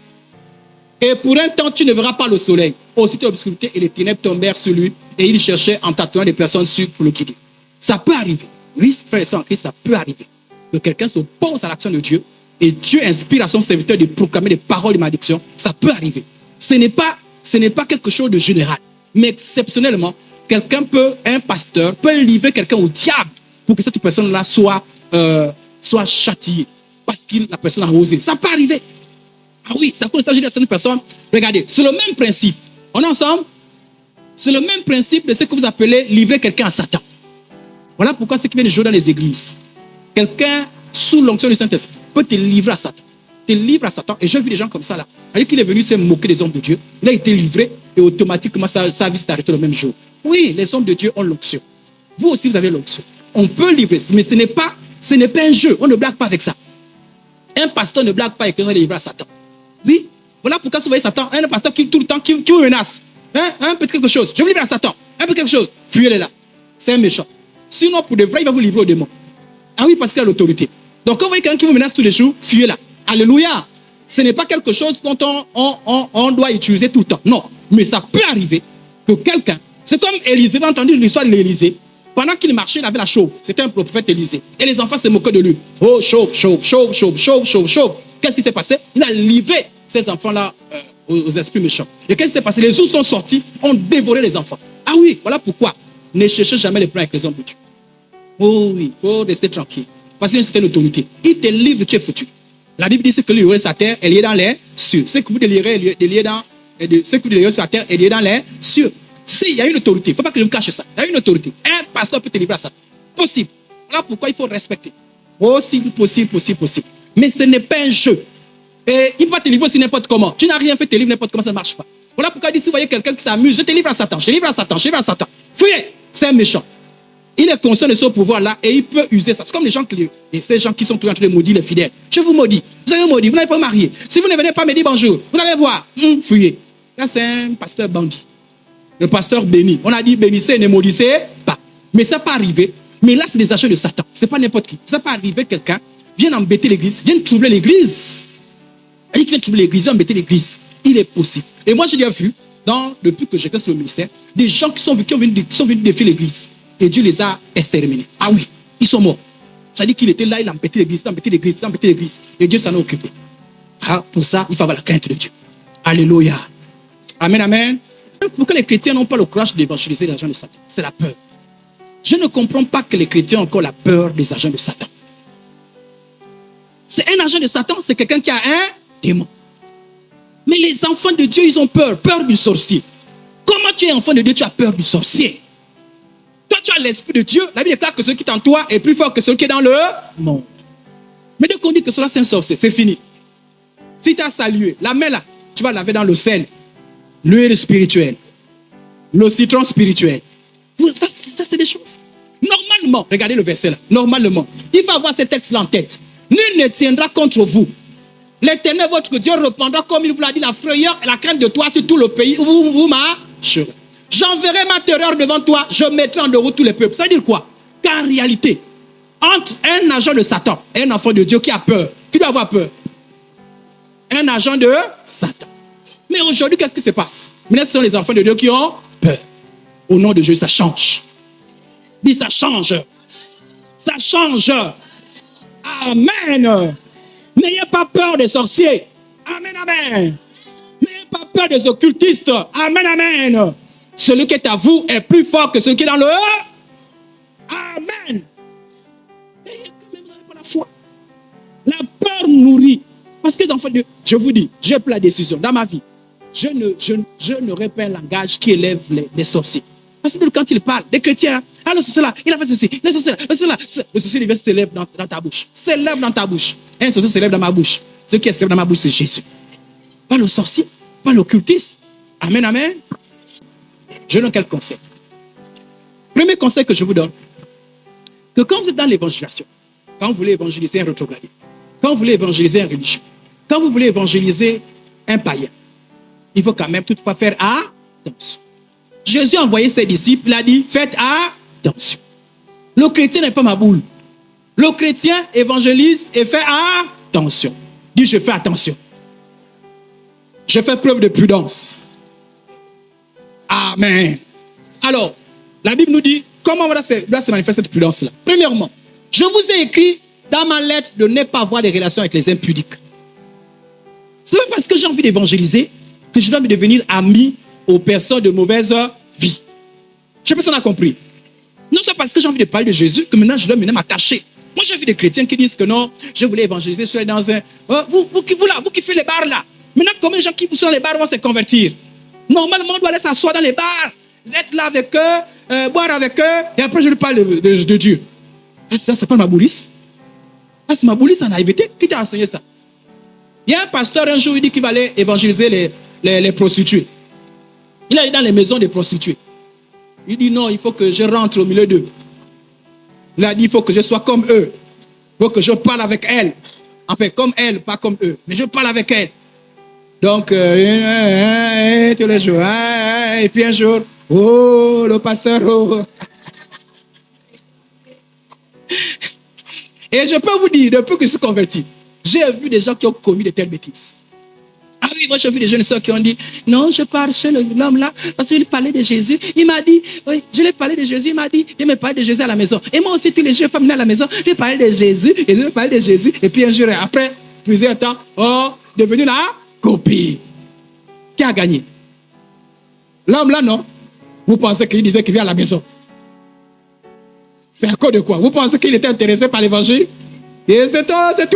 Et pour un temps, tu ne verras pas le soleil. Aussitôt l'obscurité et les ténèbres tombèrent sur lui. Et il cherchait en tâtonnant des personnes sûres pour le guider. Ça peut arriver. Oui, frères et sœurs en Christ, ça peut arriver. Que quelqu'un s'oppose à l'action de Dieu. Et Dieu inspire à son serviteur de proclamer des paroles de malédiction. Ça peut arriver. Ce n'est pas quelque chose de général. Mais exceptionnellement, un pasteur peut livrer quelqu'un au diable pour que cette personne-là soit châtiée parce que la personne a osé. Ça peut arriver. Ah oui, ça peut s'agir de certaines personnes. Regardez, c'est le même principe. On est ensemble? C'est le même principe de ce que vous appelez livrer quelqu'un à Satan. Voilà pourquoi ce qui vient de jouer dans les églises. Quelqu'un sous l'onction du Saint-Esprit peut te livrer à Satan. Te livre à Satan. Et j'ai vu des gens comme ça là. C'est-à-dire qu'il est venu se moquer des hommes de Dieu. Il a été livré et automatiquement sa vie s'est arrêtée le même jour. Oui, les hommes de Dieu ont l'onction. Vous aussi, vous avez l'onction. On peut livrer, mais ce n'est pas un jeu. On ne blague pas avec ça. Un pasteur ne blague pas avec les gens livrés à Satan. Oui, voilà pourquoi vous voyez Satan. Un pasteur qui tout le temps qui vous menace. Un peu quelque chose. Je vous livre à Satan. Un peu quelque chose. Fuyez-les là. C'est un méchant. Sinon, pour de vrai, il va vous livrer au démon. Ah oui, parce qu'il a l'autorité. Donc, quand vous voyez quelqu'un qui vous menace tous les jours, fuyez là. Alléluia. Ce n'est pas quelque chose dont on doit utiliser tout le temps. Non. Mais ça peut arriver que quelqu'un. C'est comme Élisée. Vous avez entendu l'histoire de l'Élisée. Pendant qu'il marchait, il avait la chauve. C'était un prophète Élisée. Et les enfants se moquaient de lui. Oh, chauve, chauve, chauve, chauve, chauve, chauve, chauve. Qu'est-ce qui s'est passé? Il a livré ces enfants-là aux esprits méchants. Et qu'est-ce qui s'est passé? Les ours sont sortis, ont dévoré les enfants. Ah oui, voilà pourquoi. Ne cherchez jamais les plans avec les hommes de Dieu. Oh oui, il faut rester tranquille. Parce qu'il y a une certaine autorité. Il te livre, tu es foutu. La Bible dit ce que lui sa terre est lié dans les cieux. Ce que vous délirez est lié dans ce que vous délirez sur la terre est lié dans les cieux. Si, il y a une autorité. Il ne faut pas que je me cache ça. Il y a une autorité. Un pasteur peut te livrer à ça. Possible. Voilà pourquoi il faut respecter. Possible. Mais ce n'est pas un jeu. Et il ne peut pas te livrer aussi n'importe comment. Tu n'as rien fait, te livrer n'importe comment, ça ne marche pas. Voilà pourquoi il dit, si vous voyez quelqu'un qui s'amuse, je te livre à Satan, je livre à Satan, je livre à Satan. Fuyez. C'est un méchant. Il est conscient de ce pouvoir-là et il peut user ça. C'est comme les gens ces gens qui sont toujours en train de maudire les fidèles. Je vous maudis. Vous avez maudit, vous n'avez pas marié. Si vous ne venez pas me dire bonjour, vous allez voir. Fuyez. Là, c'est un pasteur bandit. Le pasteur béni. On a dit bénissez, ne maudissez pas. Mais ça peut arriver. Mais là, c'est des agents de Satan. Ce n'est pas n'importe qui. Ça peut arriver, quelqu'un vient embêter l'église, vient troubler l'église. Il vient troubler l'église, vient embêter l'église. Il est possible. Et moi, j'ai déjà vu, depuis que j'étais sur le ministère, des gens qui sont venus défier l'église. Et Dieu les a exterminés. Ah oui, ils sont morts. Ça dit qu'il était là, il a embêté l'église, il a embêté l'église, il a embêté l'église. Et Dieu s'en est occupé. Ah, pour ça, il faut avoir la crainte de Dieu. Alléluia. Amen, amen. Pourquoi les chrétiens n'ont pas le courage d'évangéliser les agents de Satan? C'est la peur. Je ne comprends pas que les chrétiens ont encore la peur des agents de Satan. C'est un agent de Satan, c'est quelqu'un qui a un démon. Mais les enfants de Dieu, ils ont peur du sorcier. Comment tu es enfant de Dieu, tu as peur du sorcier? Toi, tu as l'esprit de Dieu. La Bible déclare que celui qui t'entoure est plus fort que celui qui est dans le monde. Mais dès qu'on dit que cela c'est un sorcier, c'est fini. Si tu as salué, la main là, tu vas laver dans le sel, l'huile spirituelle, le citron spirituel. Ça c'est des choses. Normalement, regardez le verset là. Normalement, il faut avoir ces textes-là en tête. Nul ne tiendra contre vous. L'Éternel, votre Dieu, répondra comme il vous l'a dit, la frayeur et la crainte de toi sur tout le pays où vous marcherez. J'enverrai ma terreur devant toi, je mettrai en dehors tous les peuples. Ça veut dire quoi? Qu'en réalité, entre un agent de Satan et un enfant de Dieu qui a peur, qui doit avoir peur? Un agent de Satan. Mais aujourd'hui, qu'est-ce qui se passe? Maintenant, ce sont les enfants de Dieu qui ont peur. Au nom de Jésus, ça change. Dis, ça change. Ça change. Amen. N'ayez pas peur des sorciers. Amen, amen. N'ayez pas peur des occultistes. Amen, amen. Celui qui est à vous est plus fort que celui qui est dans le... Amen. N'ayez quand même pas la foi. La peur nourrit. Parce que les enfants de Dieu, je vous dis, j'ai pris la décision dans ma vie. Je n'aurai pas un langage qui élève les sorciers. Parce que quand il parle, des chrétiens, ah, le sorcier là, il a fait ceci, le sorcier là, le sorcier il va s'élève dans ta bouche. S'élève dans ta bouche. Un sorcier s'élève dans ma bouche. Ce qui est s'élève dans ma bouche, c'est Jésus. Pas le sorcier, pas l'occultiste. Amen, amen. Je donne quel conseil? Premier conseil que je vous donne, que quand vous êtes dans l'évangélisation, quand vous voulez évangéliser un rétrogradé, quand vous voulez évangéliser un religieux, quand vous voulez évangéliser un païen, il faut quand même toutefois faire attention. Jésus a envoyé ses disciples, il a dit, faites attention. Le chrétien n'est pas ma boule. Le chrétien évangélise et fait attention. Dis, je fais attention. Je fais preuve de prudence. Amen. Alors, la Bible nous dit, comment doit se manifester cette prudence-là? Premièrement, je vous ai écrit dans ma lettre de ne pas avoir des relations avec les impudiques. C'est pas parce que j'ai envie d'évangéliser que je dois devenir ami aux personnes de mauvaise vie. Je sais pas si on a compris. Non, c'est parce que j'ai envie de parler de Jésus que maintenant je dois maintenant m'attacher. Moi, j'ai vu des chrétiens qui disent que non, je voulais évangéliser, je suis dans un... vous qui faites les bars là. Maintenant, combien de gens qui sont dans les bars vont se convertir? Normalement, on doit aller s'asseoir dans les bars, être là avec eux, boire avec eux, et après je lui parle de Dieu. Ah, ça, c'est pas ma boulisse. Ah, c'est ma boulisse en naïveté. Qui t'a enseigné ça? Il y a un pasteur un jour, il dit qu'il va aller évangéliser les prostituées. Il est allé dans les maisons des prostituées. Il dit non, il faut que je rentre au milieu d'eux. Il a dit il faut que je sois comme eux. Il faut que je parle avec elles. Enfin, comme elles, pas comme eux. Mais je parle avec elles. Donc, tous les jours. Et puis un jour, oh, le pasteur, oh. Et je peux vous dire, depuis que je suis converti, j'ai vu des gens qui ont commis de telles bêtises. Ah oui, moi j'ai vu des jeunes soeurs qui ont dit, non, je pars chez l'homme là, parce qu'il parlait de Jésus. Il m'a dit, oui, je l'ai parlé de Jésus, il m'a dit, il me parlait de Jésus à la maison. Et moi aussi, tous les jours, je ne vais pas venir à la maison, je parlais de Jésus, et je parlais de Jésus. Et puis un jour, après plusieurs temps, oh, devenu la copie. Qui a gagné? L'homme là, non? Vous pensez qu'il disait qu'il vient à la maison? C'est à cause de quoi? Vous pensez qu'il était intéressé par l'évangile? Et c'est toi, il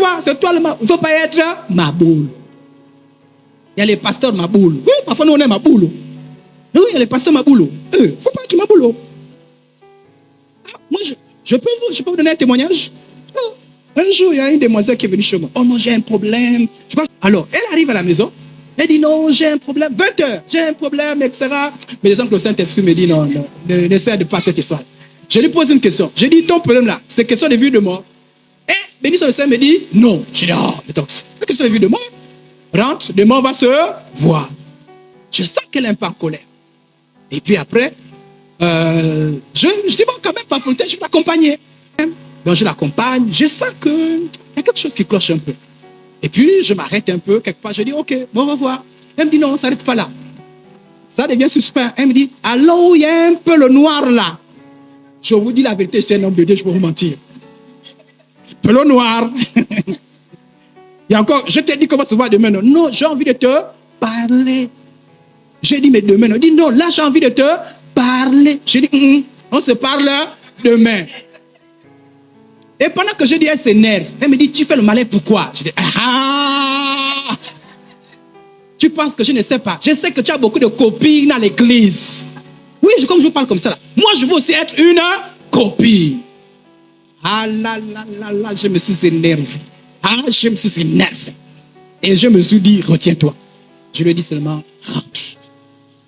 ne faut pas être ma boule. Il y a les pasteurs Maboul. Oui, parfois nous on est Maboul. Oui, il y a les pasteurs Maboul. Il ne faut pas être Maboul. Ah, moi, je peux vous donner un témoignage. Un jour, il y a une demoiselle qui est venue chez moi. Oh non, j'ai un problème. Alors, elle arrive à la maison. Elle dit non, j'ai un problème. 20 heures, j'ai un problème, etc. Mais l'exemple, le Saint-Esprit me dit non, n'essaie de pas cette histoire. Je lui pose une question. Je dis ton problème là, c'est question de vie de mort. Et bénissons le Saint me dit non. Je dis oh, c'est question de vie de mort. Rentre, demain on va se voir. Je sens qu'elle est un peu en colère. Et puis après, je dis bon, quand même, pas pour le temps, je vais l'accompagner. Donc je l'accompagne, je sens qu'il y a quelque chose qui cloche un peu. Et puis je m'arrête un peu, quelque part, je dis ok, bon, au revoir. Elle me dit non, on ne s'arrête pas là. Ça devient suspect. Elle me dit, allons où il y a un peu le noir là. Je vous dis la vérité, c'est un homme de Dieu, je peux vous mentir. Peu noir. Il y a encore, je t'ai dit comment se voir demain. Non, non, j'ai envie de te parler. J'ai dit, mais demain, non. Dit, non, là, j'ai envie de te parler. J'ai dit, on se parle demain. Et pendant que je dis, elle s'énerve. Elle me dit, tu fais le malin, pourquoi? Je dis, ah! Tu penses que je ne sais pas? Je sais que tu as beaucoup de copines à l'église. Oui, comme je vous parle comme ça, là. Moi, je veux aussi être une copine. Ah là là là là, je me suis énervé. Ah, je me suis énervé. Et je me suis dit, retiens-toi. Je lui ai dit seulement, rentre.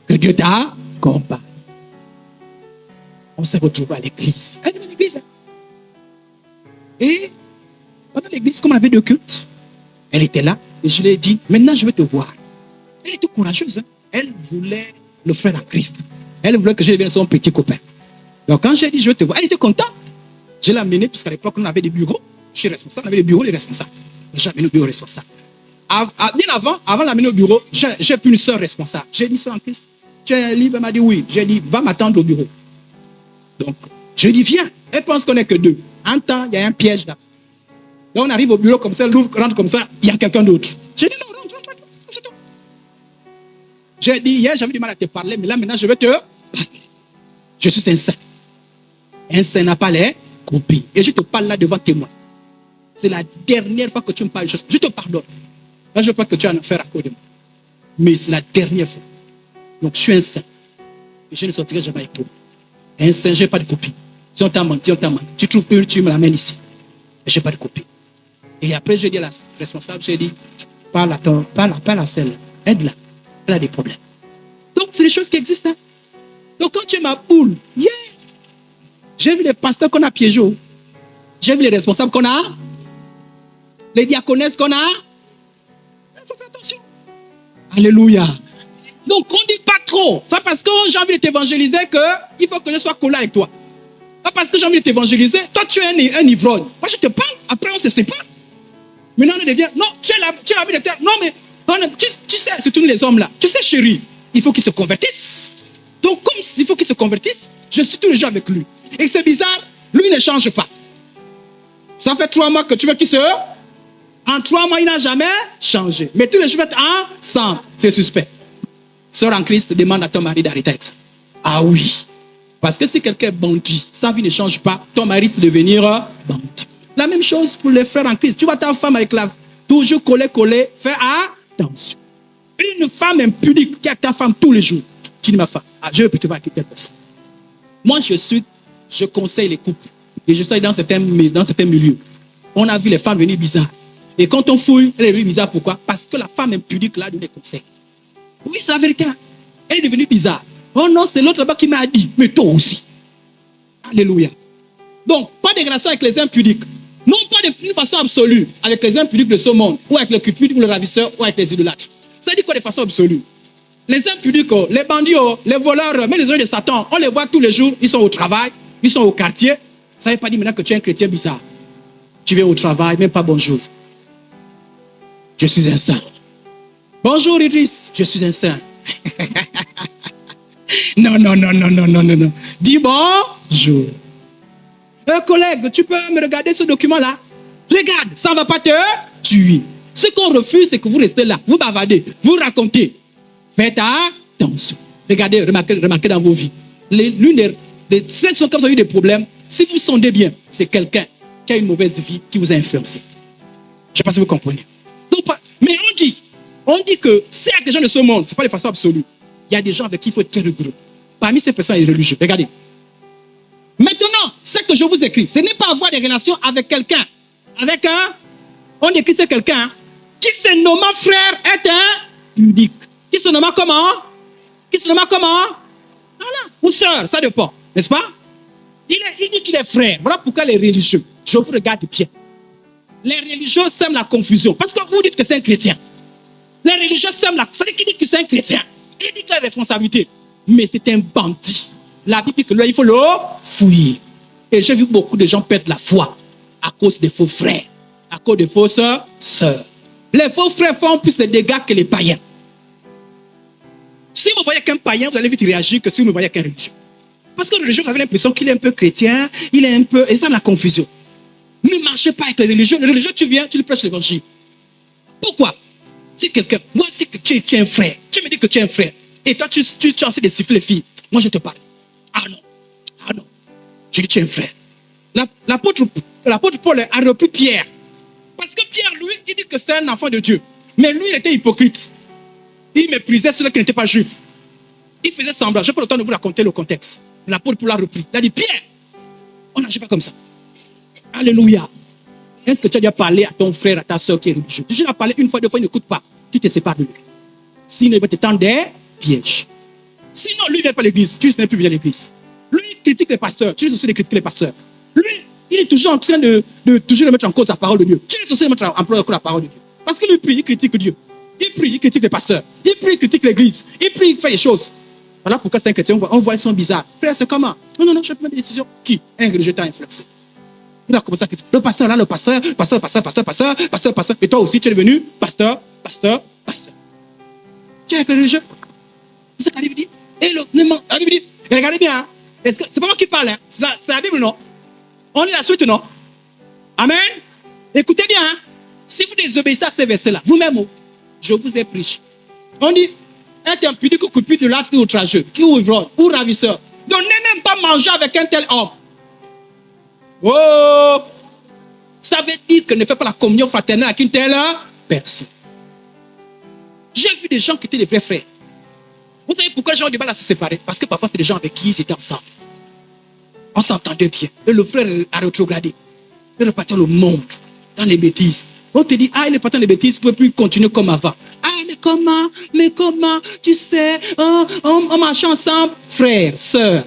Que Dieu t'accompagne. On s'est retrouvés à l'église. Elle est dans l'église. Et pendant l'église, comme on avait deux cultes, elle était là. Et je lui ai dit, maintenant je vais te voir. Elle était courageuse. Hein? Elle voulait le frère à Christ. Elle voulait que je devienne son petit copain. Donc quand j'ai dit, je vais te voir, elle était contente. Je l'ai amenée, puisqu'à l'époque, on avait des bureaux. Je suis responsable, on avait des bureaux des responsables. J'ai amené au bureau responsable. Bien avant d'amener au bureau, j'ai plus une soeur responsable. J'ai dit, soeur en Christ, tu es libre? Elle m'a dit oui. J'ai dit, va m'attendre au bureau. Donc, je dis, viens. Elle pense qu'on n'est que deux. En temps, il y a un piège là. Donc, on arrive au bureau comme ça, elle rentre comme ça, il y a quelqu'un d'autre. J'ai dit, non, rentre, c'est tout. J'ai dit, hier, j'avais du mal à te parler, mais là, maintenant, je vais te parler. Je suis un saint. Un saint n'a pas les copies. Et je te parle là devant témoin. C'est la dernière fois que tu me parles de choses. Je te pardonne. Là, je ne veux pas que tu aies un affaire à cause de moi. Mais c'est la dernière fois. Donc, je suis un saint. Et je ne sortirai jamais avec toi. Un saint, je n'ai pas de copie. Si on t'a menti, on t'a menti. Tu trouves une, tu me l'amènes ici. Et je n'ai pas de copie. Et après, j'ai dit à la responsable, j'ai dit, parle à celle-là. Aide-la. Elle a des problèmes. Donc, c'est des choses qui existent. Hein? Donc, quand tu es ma boule, yeah! J'ai vu les pasteurs qu'on a piégés. J'ai vu les responsables qu'on a. Les diaconesses qu'on a. Il faut faire attention. Alléluia. Donc, on ne dit pas trop. Ça parce que j'ai envie de t'évangéliser qu'il faut que je sois collé avec toi. Pas parce que j'ai envie de t'évangéliser. Toi, tu es un ivrogne. Moi, je te parle. Après, on se sépare. Maintenant, on devient. Non, tu as envie de te. Non, mais tu sais, c'est tous les hommes là. Tu sais, chérie, il faut qu'ils se convertissent. Donc, comme il faut qu'ils se convertissent, je suis tous les jours avec lui. Et c'est bizarre, lui ne change pas. Ça fait 3 mois que tu veux qu'il se... En 3 mois, il n'a jamais changé. Mais tous les jours, être ensemble. C'est suspect. Sœur en Christ, demande à ton mari d'arrêter avec ça. Ah oui. Parce que si quelqu'un est bandit, sa vie ne change pas, ton mari risque de devenir bandit. La même chose pour les frères en Christ. Tu vois ta femme avec la toujours collée, fais attention. Une femme impudique qui a ta femme tous les jours. Tu dis ma femme, je vais plutôt avec telle personne. Moi, je conseille les couples. Et je suis dans certains milieux. On a vu les femmes venir bizarres. Et quand on fouille, elle est devenue bizarre. Pourquoi? Parce que la femme impudique l'a donné conseil. Oui, c'est la vérité. Elle est devenue bizarre. Oh non, c'est l'autre là-bas qui m'a dit. Mais toi aussi. Alléluia. Donc, pas de relation avec les impudiques. Non pas d'une façon absolue avec les impudiques de ce monde, ou avec le cupide, ou le ravisseur, ou avec les idolâtres. Ça dit quoi de façon absolue? Les impudiques, les bandits, les voleurs, même les hommes de Satan, on les voit tous les jours, ils sont au travail, ils sont au quartier. Ça ne veut pas dire maintenant que tu es un chrétien bizarre. Tu viens au travail, même pas bonjour. Je suis un saint. Bonjour Idriss, je suis un saint. Non. Dis bonjour. Collègue, tu peux me regarder ce document-là? Regarde, ça ne va pas te tuer. Ce qu'on refuse, c'est que vous restez là, vous bavardez, vous racontez. Faites attention. Regardez, remarquez dans vos vies. L'une des situations comme ça, vous avez eu des problèmes. Si vous sondez bien, c'est quelqu'un qui a une mauvaise vie qui vous a influencé. Je ne sais pas si vous comprenez. Donc, mais on dit que c'est avec les gens de ce monde, ce n'est pas de façon absolue. Il y a des gens avec qui il faut être très rigoureux. Parmi ces personnes, il y a des religieux. Regardez. Maintenant, ce que je vous écris, ce n'est pas avoir des relations avec quelqu'un. On écrit c'est quelqu'un qui se nomme frère est un pudique. Qui se nomme comment? Voilà. Ou sœur, ça dépend. N'est-ce pas? Il dit qu'il est frère. Voilà pourquoi les religieux, je vous regarde bien. Les religieux sèment la confusion. Parce que vous dites que c'est un chrétien. Les religieux sèment la confusion. C'est qu'il dit que c'est un chrétien. Il dit qu'il a la responsabilité. Mais c'est un bandit. La Bible dit que là, il faut le fouiller. Et j'ai vu beaucoup de gens perdre la foi à cause des faux frères, à cause des fausses sœurs. Les faux frères font plus de dégâts que les païens. Si vous voyez qu'un païen, vous allez vite réagir que si vous ne voyez qu'un religieux. Parce que le religieux, vous avez l'impression qu'il est un peu chrétien, il est un peu... Et ça, la confusion. Ne marchez pas avec les religieux. Le religieux, tu viens, tu lui prêches l'évangile. Pourquoi? Si quelqu'un... Moi, si tu es un frère, tu me dis que tu es un frère, et toi, tu as envie de siffler les filles, moi, je te parle. Ah non. Je dis, tu es un frère. L'apôtre Paul a repris Pierre. Parce que Pierre, lui, il dit que c'est un enfant de Dieu. Mais lui, il était hypocrite. Il méprisait ceux qui n'étaient pas juifs. Il faisait semblant. Je n'ai pas le temps de vous raconter le contexte. L'apôtre Paul l'a repris. Il a dit, Pierre, on n'agit pas comme ça. Alléluia. Est-ce que tu as déjà parlé à ton frère, à ta soeur qui est religieuse? Je l'ai parlé une fois, deux fois, il n'écoute pas. Tu te sépares de lui. Sinon, il va te tendre des pièges. Sinon, lui, il ne vient pas à l'église. Tu n'es plus venu à l'église. Lui, il critique les pasteurs. Tu es aussi de critiquer les pasteurs. Lui, il est toujours en train de toujours mettre en cause la parole de Dieu. Tu es aussi de mettre en cause la parole de Dieu. Parce que lui prie, il critique Dieu. Il prie, il critique les pasteurs. Il prie, il critique l'église. Il prie, il fait les choses. Voilà pourquoi c'est un chrétien. On voit, ils sont bizarres. Frère, c'est comment? Non, je prends des décisions. Qui? Un religieux t'a influencé. Il a commencé à critiquer. Le pasteur, là, le pasteur. Et toi aussi, tu es devenu pasteur. Tu es avec le religieux. C'est ce que la Bible dit. Et la Bible dit. Et regardez bien. Hein. C'est pas moi qui parle. Hein. C'est la Bible, non? On est la suite, non? Amen. Écoutez bien. Hein. Si vous désobéissez à ces versets-là, vous-même, je vous ai prêché. On dit, être impudique ou coupé de l'âtre ou outrageux, qui ou ivrogne, ou ravisseur. Donc, ne même pas manger avec un tel homme. Oh! Ça veut dire que ne fais pas la communion fraternelle avec une telle personne. J'ai vu des gens qui étaient des vrais frères. Vous savez pourquoi les gens ont du mal à se séparer? Parce que parfois, c'est des gens avec qui ils étaient ensemble. On s'entendait bien. Et le frère a rétrogradé. Il repartait le monde dans les bêtises. On te dit, il est parti dans les bêtises, tu ne peux plus continuer comme avant. Mais comment, tu sais, on marche ensemble. Frère, sœur,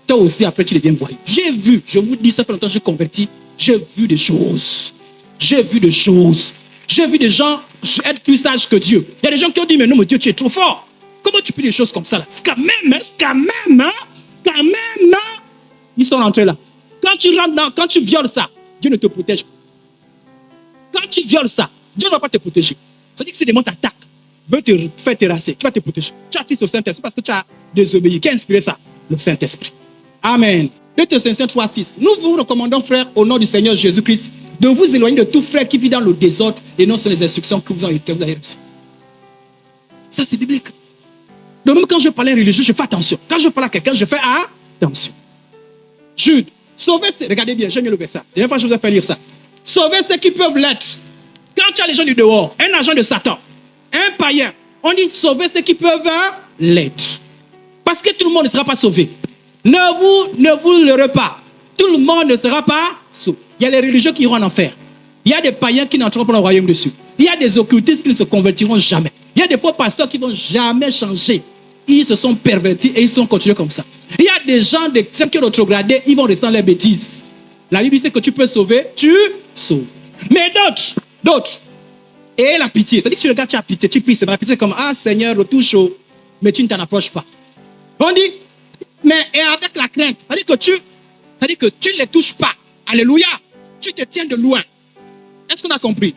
toi aussi, après, tu deviens voyou. J'ai vu, je vous dis, ça fait longtemps que je suis converti, j'ai vu des choses. J'ai vu des gens être plus sages que Dieu. Il y a des gens qui ont dit, mais non, mais Dieu, tu es trop fort. Comment tu peux des choses comme ça là? C'est quand même. Ils sont rentrés là. Quand tu violes ça, Dieu ne te protège pas. Quand tu violes ça, Dieu ne va pas te protéger. Ça dit que si les démons t'attaquent, veulent te faire terrasser, qui va te protéger? Tu as Christ au Saint-Esprit parce que tu as désobéi. Qui a inspiré ça? Le Saint-Esprit. Amen. 2 Thessaloniciens 3:6. Nous vous recommandons, frères, au nom du Seigneur Jésus-Christ, de vous éloigner de tout frère qui vit dans le désordre et non sur les instructions que vous avez reçues. Ça, c'est biblique. Donc, même quand je parle à un religieux, je fais attention. Quand je parle à quelqu'un, je fais attention. Jude, sauvez ceux, regardez bien, j'aime bien le verset. La dernière fois, je vous ai fait lire ça. Sauvez ceux qui peuvent l'être. Quand tu as les gens du dehors, un agent de Satan, un païen, on dit sauver ceux qui peuvent l'être. Parce que tout le monde ne sera pas sauvé. Ne vous leurrez pas. Tout le monde ne sera pas sauvé. Il y a les religieux qui iront en enfer. Il y a des païens qui n'entreront pas dans le royaume dessus. Il y a des occultistes qui ne se convertiront jamais. Il y a des faux pasteurs qui ne vont jamais changer. Ils se sont pervertis et ils sont continués comme ça. Il y a des gens qui ont rétrogradé, ils vont rester dans les bêtises. La Bible dit que tu peux sauver, tu sauves. Mais d'autres, et la pitié. C'est-à-dire que tu regardes, tu as pitié, tu pries, c'est la pitié comme, ah Seigneur, retouche chaud, mais tu ne t'en approches pas. On dit, mais et avec la crainte, c'est-à-dire que tu ne les touches pas. Alléluia. Tu te tiens de loin. Est-ce qu'on a compris?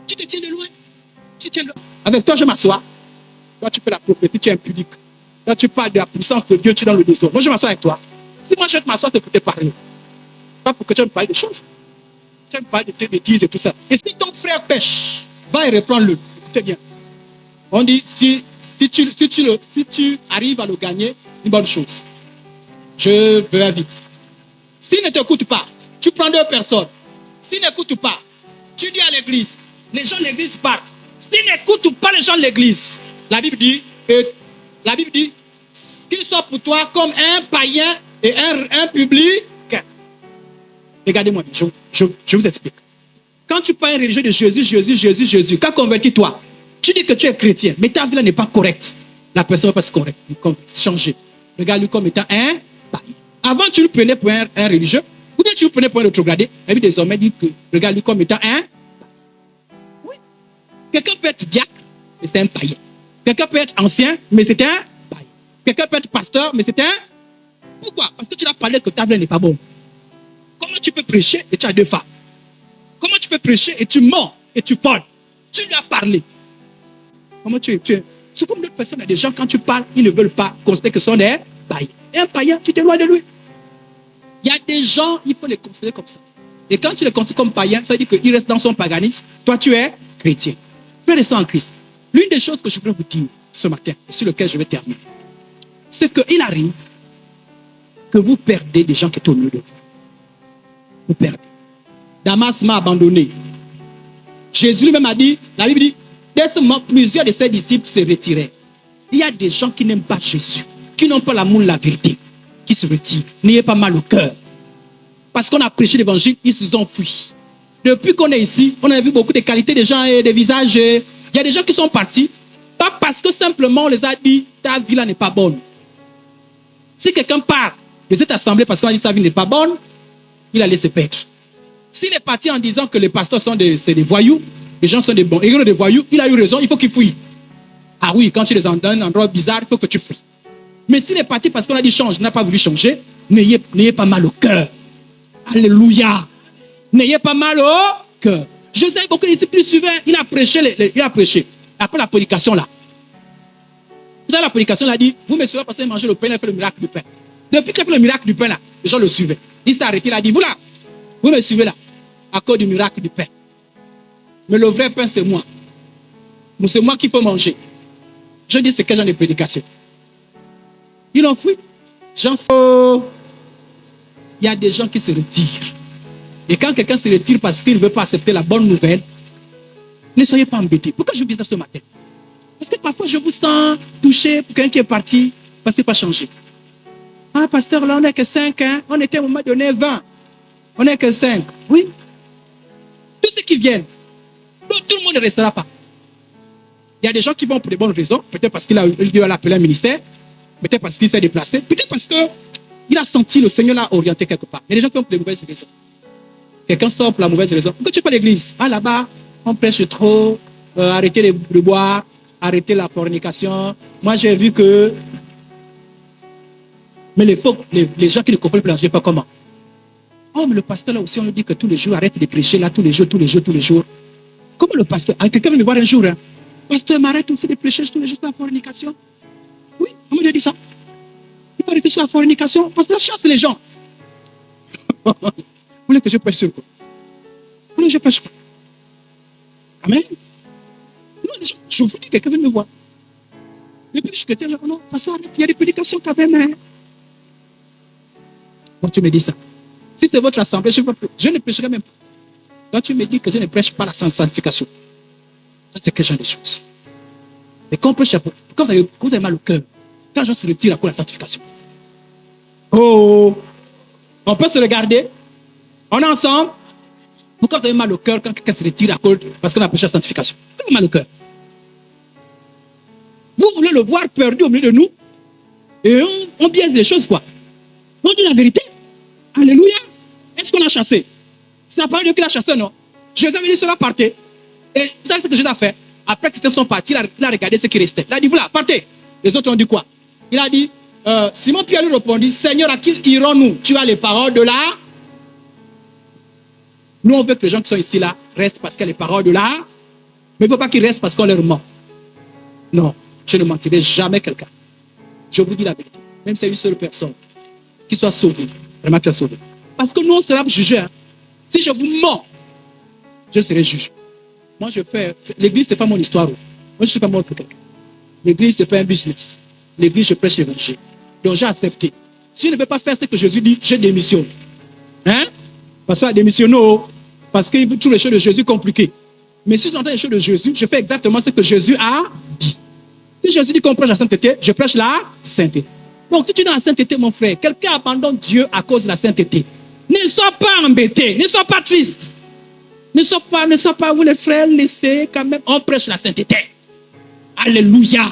Tu te tiens de loin. Tu tiens de loin. Avec toi, je m'assois. Toi, tu fais la prophétie, tu es impudique. Toi, tu parles de la puissance de Dieu, tu es dans le désordre. Moi, je m'assois avec toi. Si moi, je m'assois, c'est pour te parler. Pas pour que tu me parles des choses. Tu me parles de tes bêtises et tout ça. Et si ton frère pêche, va et reprends-le. Écoutez bien. On dit, si tu arrives à le gagner, une bonne chose. Je vais vite. S'il ne t'écoute pas, tu prends 2 personnes. S'il n'écoute pas, tu dis à l'église. Les gens de l'église partent. S'ils n'écoutent pas les gens de l'église, la Bible dit qu'ils soient pour toi comme un païen et un public. Regardez-moi, je vous explique. Quand tu parles religieux de Jésus, quand convertis-toi, tu dis que tu es chrétien, mais ta vie là n'est pas correcte. La personne ne va pas se correcte, changer. Regarde-lui comme étant un païen. Avant, tu le prenais pour un religieux, ou bien tu le prenais pour un rétrogradé, et puis désormais, dit que regarde-lui comme étant un païen. Oui. Quelqu'un peut être diacre, mais c'est un païen. Quelqu'un peut être ancien, mais c'est un païen. Quelqu'un peut être pasteur, mais c'est un... Pourquoi? Parce que tu l'as parlé que ta vie n'est pas bonne. Comment tu peux prêcher et tu as 2 femmes? Comment tu peux prêcher et tu mens et tu voles? Tu lui as parlé. Comment tu es? C'est comme d'autres personnes, il y a des gens, quand tu parles, ils ne veulent pas considérer que ce sont des païens. Et un païen, tu t'éloignes de lui. Il y a des gens, il faut les considérer comme ça. Et quand tu les considères comme païens, ça veut dire qu'il reste dans son paganisme. Toi, tu es chrétien. Frères et sœurs en Christ, l'une des choses que je voudrais vous dire ce matin, et sur lequel je vais terminer, c'est qu'il arrive que vous perdez des gens qui sont au milieu de vous. Vous perdez. Damas m'a abandonné. Jésus lui-même a dit, la Bible dit, dès ce moment, plusieurs de ses disciples se retiraient. Il y a des gens qui n'aiment pas Jésus, qui n'ont pas l'amour de la vérité, qui se retirent. N'ayez pas mal au cœur. Parce qu'on a prêché l'évangile, ils se sont fuis. Depuis qu'on est ici, on a vu beaucoup de qualités des gens et des visages. Il y a des gens qui sont partis, pas parce que simplement on les a dit, ta vie là n'est pas bonne. Si quelqu'un part de cette assemblée parce qu'on a dit sa vie n'est pas bonne, il allait se perdre. S'il est parti en disant que les pasteurs sont des voyous, les gens sont des bons héros des voyous, il a eu raison, il faut qu'il fuit. Ah oui, quand tu les entends dans un endroit bizarre, il faut que tu fuis. Mais s'il est parti parce qu'on a dit change, il n'a pas voulu changer, n'ayez pas mal au cœur. Alléluia. N'ayez pas mal au cœur. Je sais beaucoup de disciples suivaient, il a prêché. Après la prédication là. Vous savez, la prédication là dit, vous me suivez parce que vous mangez le pain, il a fait le miracle du pain. Depuis qu'il a fait le miracle du pain là, les gens le suivaient. Il s'est arrêté, il a dit, vous là, vous me suivez là, à cause du miracle du pain. Mais le vrai pain, c'est moi. C'est moi qu'il faut manger. Je dis, c'est quel genre de prédication? Ils l'ont fui. Il y a des gens qui se retirent. Et quand quelqu'un se retire parce qu'il ne veut pas accepter la bonne nouvelle, ne soyez pas embêtés. Pourquoi je vous dis ça ce matin? Parce que parfois, je vous sens touché pour quelqu'un qui est parti parce qu'il n'a pas changé. Ah, pasteur, là, on n'est que 5, hein? On était au moment donné 20. On n'est que 5. Oui. Tous ceux qui viennent, tout le monde ne restera pas. Il y a des gens qui vont pour des bonnes raisons, peut-être parce qu'il a appelé un ministère, peut-être parce qu'il s'est déplacé, peut-être parce qu'il a senti le Seigneur l'a orienté quelque part. Il y a des gens qui vont pour les mauvaises raisons. Quelqu'un sort pour la mauvaise raison. Pourquoi tu es pas à l'église? Ah, là-bas, on prêche trop, arrêtez de boire, arrêtez la fornication. Moi, j'ai vu que... Mais les gens qui ne comprennent plus la vie, pas comment? Oh, mais le pasteur là aussi, on lui dit que tous les jours, arrête de prêcher là, tous les jours. Comment le pasteur? Quelqu'un veut me voir un jour, hein? Pasteur, m'arrête aussi de prêcher tous les jours sur la fornication. Oui, comment j'ai dit ça? Il faut arrêter sur la fornication parce que ça chasse les gens. Vous voulez que je prêche sur quoi? Vous voulez que je prêche quoi? Amen. Non, je vous dis, quelqu'un veut me voir. Depuis que je suis chrétien, je dis non, pasteur, arrête, il y a des prédications quand même. Hein? Quand tu me dis ça. Si c'est votre assemblée, je ne prêcherai même pas. Quand tu me dis que je ne prêche pas la sanctification, ça c'est quel genre de choses. Mais quand on prêche, quand vous avez mal au cœur, quand les gens se retirent à cause de la sanctification. Oh, on peut se regarder. On est ensemble. Pourquoi vous avez mal au cœur quand quelqu'un se retire à cause parce qu'on a prêché la sanctification? Pourquoi vous avez mal au cœur? Vous voulez le voir perdu au milieu de nous et on biaise les choses, quoi. On dit la vérité. Alléluia. Est-ce qu'on a chassé? C'est la parole de Dieu qui l'a chassé, non? Jésus avait dit cela, partez. Et vous savez ce que Jésus a fait? Après que certains sont partis, il a regardé ce qui restait. Il a dit, voilà, partez. Les autres ont dit quoi? Il a dit, Simon Pierre lui répondit, Seigneur, à qui irons-nous? Tu as les paroles de là. Nous, on veut que les gens qui sont ici là restent parce qu'il y a les paroles de là. Mais il ne faut pas qu'ils restent parce qu'on leur ment. Non, je ne mentirai jamais quelqu'un. Je vous dis la vérité. Même si c'est une seule personne qui soit sauvée, vraiment tu es sauvé. Parce que nous, on sera jugés. Hein. Si je vous mens, je serai juge. Moi, je fais. L'église, ce n'est pas mon histoire. Moi, je ne suis pas mort pour quelqu'un. L'église, ce n'est pas un business. L'église, je prêche l'évangile. Donc, j'ai accepté. Si je ne veux pas faire ce que Jésus dit, je démissionne. Hein? Parce que démissionner, parce qu'il veut toutes les choses de Jésus compliquées. Mais si j'entends les choses de Jésus, je fais exactement ce que Jésus a dit. Si Jésus dit qu'on prêche la sainteté, je prêche la sainteté. Donc, si tu es dans la sainteté, mon frère, quelqu'un abandonne Dieu à cause de la sainteté. Ne sois pas embêté, ne sois pas triste. Ne sois pas, vous les frères, laissez quand même, on prêche la sainteté. Alléluia.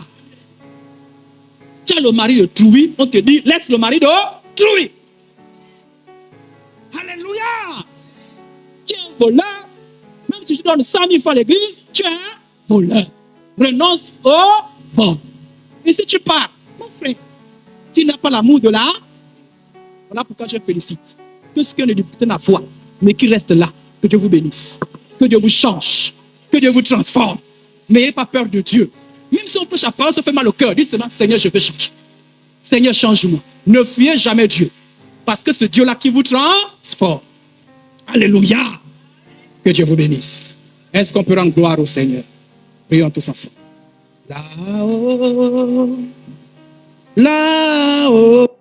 Tu as le mari de Trouy, on te dit, laisse le mari de Trouy. Alléluia. Tu es un voleur. Même si tu donnes 100 000 fois à l'église, tu es un voleur. Renonce au vol. Et si tu pars, mon frère, tu n'as pas l'amour de là. Voilà pourquoi je félicite. Que ce qui est de la foi, mais qui reste là. Que Dieu vous bénisse. Que Dieu vous change. Que Dieu vous transforme. N'ayez pas peur de Dieu. Même si on prêche la parole, ça fait mal au cœur. Dites seulement, Seigneur, je veux changer. Seigneur, change-moi. Ne fuyez jamais Dieu. Parce que c'est Dieu-là qui vous transforme. Alléluia. Que Dieu vous bénisse. Est-ce qu'on peut rendre gloire au Seigneur? Prions tous ensemble. Là-haut, là-haut.